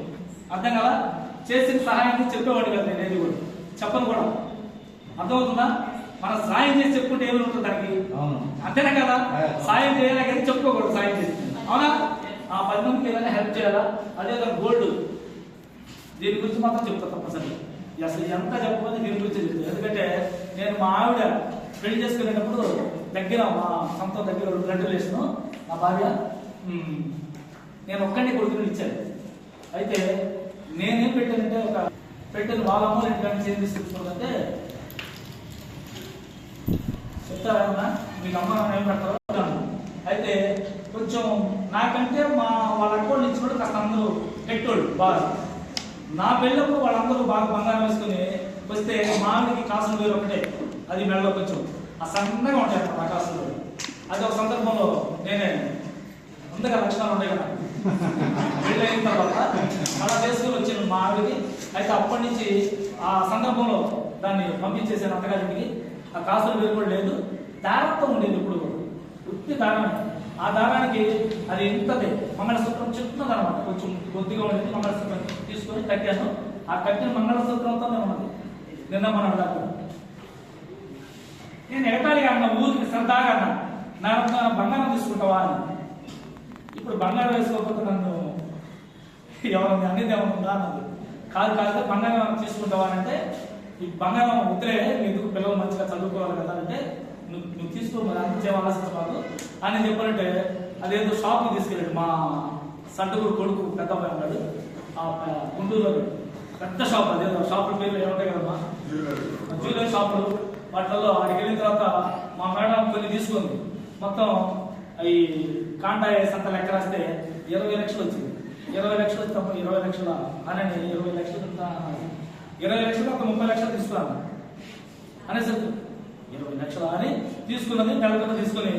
అర్థం కదా? చేసిన సహాయాన్ని చెప్పేవాడు కదా, నేను ఏది కూడా చెప్పను కూడా. అర్థమవుతుందా? మనం సాయం చేసి చెప్పుకుంటే ఏమి ఉంటుంది దానికి? అంతేనా కదా? సాయం చేయాలి కానీ చెప్పుకోకూడదు. సాయం చేసి అవునా? 10 మందికి ఏదైనా హెల్ప్ చేయాలా? అదే గోల్డ్. దీని గురించి మాత్రం చెప్తా తప్పనిసరి. అసలు ఎంత చెప్పకపోతే దీని గురించి చెప్తాను. ఎందుకంటే నేను మా ఆవిడ పెళ్లి చేసుకునేటప్పుడు దగ్గర మా సొంత దగ్గర 2 గంటలు వేసాను. నా భార్య నేను ఒక్కడిని కొడుకుని ఇచ్చాను. అయితే నేనేం పెట్టానంటే పెట్టిన వాళ్ళ అమ్మ 2 గంటలు చేసి తీసుకుంటుందంటే చెప్తారా ఏమన్నా? మీకు అమ్మ ఏం పెడతారో. అయితే కొంచెం నాకంటే వాళ్ళ అక్కడిని ఇచ్చినప్పుడు కాస్త అందరూ పెట్టోళ్ళు బాగా. నా పెళ్ళప్పుడు వాళ్ళందరూ బాగా బంగారం వేసుకుని వస్తే మామిడికి కాసులు వేరు ఒకటే, అది మెడలో కొంచెం సన్నగా ఉంటాయి ఆ కాసులు. అది ఒక సందర్భంలో నేనే ముందుగా లక్షణాలు ఉన్నాయి కదా, పెళ్ళైన తర్వాత అలా చేసుకుని వచ్చాను మా ఆవిడకి. అయితే అప్పటి నుంచి ఆ సందర్భంలో దాన్ని పంపించేసాను అత్తగారికి. ఆ కాసులు వేరు కూడా లేదు, దారంతో ఉండేది. ఇప్పుడు వృత్తి దారం. ఆ దారానికి అది ఇంతదే మంగళసూత్రం చెప్తున్నది అనమాట. కొంచెం కొద్దిగా ఉండేది. మంగళసూత్రం తీసుకొని కట్టాను. ఆ కట్టిన మంగళసూత్రంతోనే ఉన్నది. నిన్న మన దాకా నేను ఎగతాళిగా అన్న, ఊరికి సరదాగా అన్నా, నా బంగారం తీసుకుంటావా అని. ఇప్పుడు బంగారం వేసుకోకపోతే నన్ను ఎవరు అనేది ఏమన్నా అన్నది. కాదు బంగారం తీసుకుంటావా అంటే, ఈ బంగారం ఉత్తరే ఎందుకు పిల్లలు మంచిగా చదువుకోవాలి కదా అంటే, నువ్వు తీసుకో మరి అంత చేయవలసింది అని చెప్పాలంటే అదేదో షాప్కి తీసుకెళ్ళాడు. మా సంటుగురు కొడుకు పెద్ద అబ్బాయి ఉన్నాడు ఆ గుంటూరులో, పెద్ద షాప్. అదేదో షాపుల పేర్లు ఏముంటాయి కదమ్మా, జ్యువెలరీ షాపులు. వాటిల్లో అక్కడికి వెళ్ళిన తర్వాత మా మేడం కొన్ని తీసుకుంది. మొత్తం ఈ కాంటా సంత లెక్క రాస్తే 20 లక్షలు వచ్చింది. 20 లక్షలు తప్ప 20 లక్షల అనండి 20 లక్షలు 20 లక్షలు ఒక 30 లక్షలు తీసుకున్నాను అనేసరికి 20 లక్షలు అని తీసుకున్నది నెలకొండ తీసుకుని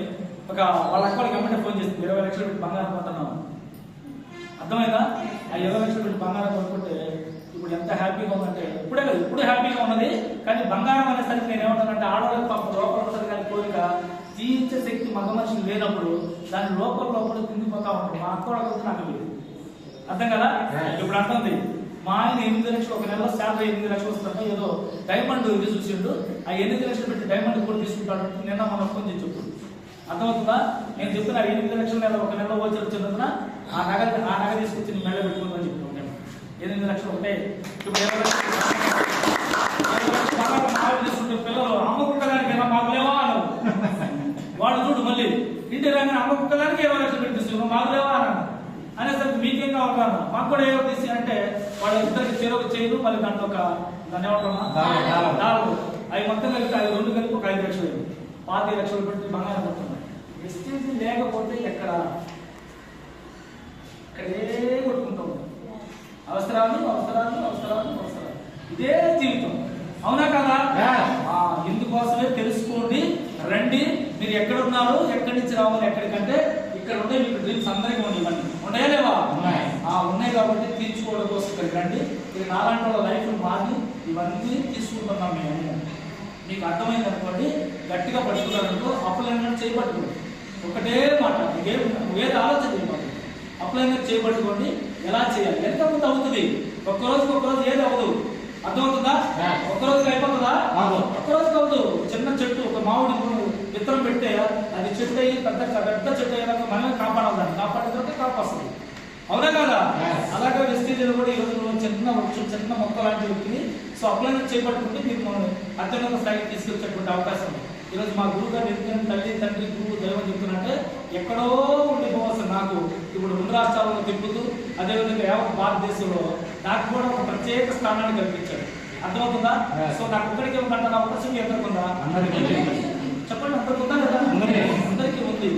ఒక వాళ్ళ అక్కడికి వెంటనే ఫోన్ చేస్తుంది 20 లక్షలు పెట్టి బంగారం కొంటున్నాం. అర్థమైందా? ఆ 20 లక్షలు పెట్టి బంగారం కొనుక్కుంటే ఇప్పుడు ఎంత హ్యాపీగా ఉందంటే ఇప్పుడే కదా ఇప్పుడు హ్యాపీగా ఉన్నది. కానీ బంగారం అనేసరికి నేను ఏమంటానంటే ఆడవాళ్ళకి పాపం లోపల ఉంటుంది కానీ కోరిక జీవించే శక్తి మగ మనిషికి లేనప్పుడు దాని లోపల తిండిపోతా ఉంటుంది. మా అక్క వాళ్ళకి నాకు లేదు. అర్థం కదా? ఇప్పుడు అంటుంది మా ఆయన 8 లక్షలు ఒక నెలలో శాలరీ 8 లక్షలు వస్తుంటే ఏదో డైమండ్ ఇది చూసిండు ఆ 8 లక్షలు పెట్టి డైమండ్ కూడా తీసుకుంటాడు. నిన్న మనం ఫోన్ చేసి చెప్పు. అర్థమవుతుందా? నేను చెప్తున్నా 8 లక్షల నెల ఒక నెలలో వచ్చి వచ్చినందున ఆ నగ తీసుకొచ్చి నీ మెడ పెట్టుకుందని చెప్తున్నాను. 8 లక్షలు ఉంటాయి. ఇప్పుడు 20 లక్షలు తీసుకుంటే పిల్లలు అమ్మకుంటడానికి మాకు లేవా అన్నారు. వాడు చూడు మళ్ళీ ఇంటి రాగానే అమ్మకుంటడానికి 20 లక్షలు పెట్టి తీసుకున్నాం మాకు లేవా అన్నాను. అనేసరికి మీకేం కావాలన్నా మాకు కూడా ఏదో తీసి అంటే వాళ్ళు ఇద్దరికి చెరువు చేయదు. మళ్ళీ దాంట్లో ఒక దాన్ని ఏమంటున్నా అవి మొత్తం కలిపి 2 కలిపి ఒక 5 లక్షలు 5 లక్షలు పెట్టి బంగారం కొట్టున్నాయి. ఎస్టీసీ లేకపోతే ఇక్కడే కొట్టుకుంటాం. అవసరాలు ఇదే జీవితం. అవునా కదా? ఇందుకోసమే తెలుసుకోండి. రండి. మీరు ఎక్కడ ఉన్నారు, ఎక్కడి నుంచి రావాలి, ఎక్కడికంటే ఇక్కడ ఉంటే మీకు డ్రీమ్స్ అందరికీ ఉండేవండి. ఉన్నాయా లేవా? ఉన్నాయి కాబట్టి తీర్చుకోవడం కోసం ఇక్కడికి రండి. ఇది నాలాంటి వాళ్ళ లైఫ్ మాది ఇవన్నీ తీసుకుంటున్నాం మేము. మీకు అర్థమైంది అనుకోండి. గట్టిగా పట్టుకున్నారనుకో అప్పులైనా చేయబట్టుకోండి. ఒకటే మాట ఏది ఆలోచన చేయబడి అప్పులైనా చేయబట్టుకోండి. ఎలా చేయాలి ఎంత ముందు అవుతుంది. ఒక్కరోజు ఏది అవ్వదు. అర్థమవుతుందా? ఒక్కరోజుకి అయిపోతుందా? ఒక్కరోజుకి అవ్వదు. చిన్న చెట్టు ఒక మామిడి విత్తనం పెడితే అది చెట్టు అయ్యి పెద్ద చెట్టు అయ్యాక మనమే కాపాడాలి. దాన్ని కాపాడితే కాపు వస్తుంది. అవునా కదా? అలాగే వెస్టీజీలో కూడా ఈ రోజు చిన్న మొక్క లాంటి వ్యక్తిని సో అప్లైన్ చేపట్టుకుంటే మీకు అత్యున్నత స్థాయికి తీసుకొచ్చేటువంటి అవకాశం ఉంది. ఈరోజు మా గురువు గారు ఎందుకంటే తల్లి తండ్రి గురువు దైవం చెప్తున్నట్టే ఎక్కడో ఉండిపోవాల్సిన నాకు ఇప్పుడు 2 రాష్ట్రాలను తిప్పుతూ అదేవిధంగా యావత్ భారతదేశంలో నాకు కూడా ఒక ప్రత్యేక స్థానాన్ని కల్పించాడు. అర్థమవుతుందా? సో నాకు ఒక్కడికి ఉందంటే అవకాశం ఎంతకు ఉందా? చెప్పండి. అంతకు ఉందా లేదా? అందరికీ ఉంది.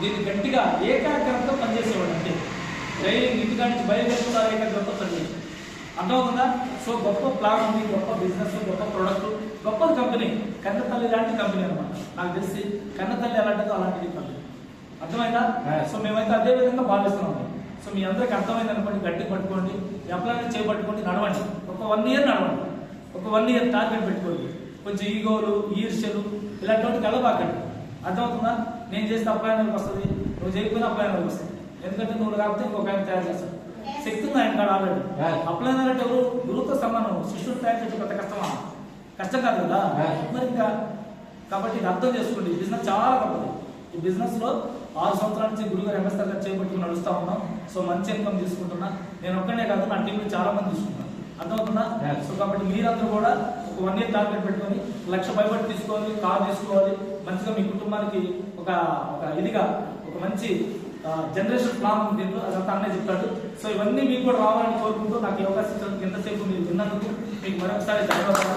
దీన్ని గట్టిగా ఏకాగ్రతతో పనిచేసేవాడు. అంటే రైలింగ్ ఇంటికా నుంచి బయలుదేరుతారు ఏకాగ్రతతో పనిచేసి. అర్థమవుతుందా? సో గొప్ప ప్లాన్ ఉంది, గొప్ప బిజినెస్, గొప్ప ప్రొడక్ట్, గొప్ప కంపెనీ. కన్నతల్లి లాంటి కంపెనీ అనమాట. నాకు తెలిసి కన్నతల్లి ఎలాంటిదో అలాంటిది కంపెనీ. అర్థమైందా? సో మేమైతే అదే విధంగా భావిస్తున్నాం. సో మీ అందరికి అర్థమైంది అనుకోండి. గట్టి పట్టుకోండి. ఎప్పుడైనా చేపట్టుకోండి. నడవండి. ఒక 1 ఇయర్ నడవండి. ఒక 1 ఇయర్ టార్గెట్ పెట్టుకోండి. కొంచెం ఈగోలు ఈర్ష్యలు ఇలాంటి కలబాకండి. అర్థమవుతుందా? నేను చేస్తే అప్లైనర్కి వస్తుంది, నువ్వు చేయకపోయినా అప్లైనర్కి వస్తుంది. ఎందుకంటే నువ్వు కాకపోతే ఇంకొక ఆయన తయారు చేస్తాడు. శక్తి ఉంది ఆయన కాడ ఆల్రెడీ. అప్లైనర్ అంటే ఎవరు? గురువుతో సమానం. శిష్యుడు తయారు చేయడం పెద్ద కష్టమా? కష్టం కాదు కదా మరి. ఇంకా కాబట్టి ఇది అర్థం చేసుకోండి. ఈ బిజినెస్ చాలా గొప్పది. ఈ బిజినెస్ లో 6 సంవత్సరాల నుంచి గురుగారు ఎంఎస్ గారు చేపట్టుకుని నడుస్తూ ఉన్నాం. సో మంచి ఇన్కమ్ తీసుకుంటున్నా. నేను ఒక్కనే కాదు, నా టీంలో చాలా మంది తీసుకుంటాను. అర్థమవుతుందా? సో కాబట్టి మీరందరూ కూడా ఒక 1 ఇయర్ టార్గెట్ పెట్టుకొని 1 లక్ష బయట తీసుకోవాలి, కార్ తీసుకోవాలి. మంచిగా మీ కుటుంబానికి ఒక ఇదిగా ఒక మంచి జనరేషన్ ప్లాన్ ఉంది దీంట్లో. అదంతా అన్నయ్య చెప్తాడు. సో ఇవన్నీ మీకు కూడా రావాలని కోరుకుంటూ నాకు ఈ అవకాశం ఎంతసేపు మీరు విన్నందుకు మీకు మరొకసారి ధన్యవాదాలు.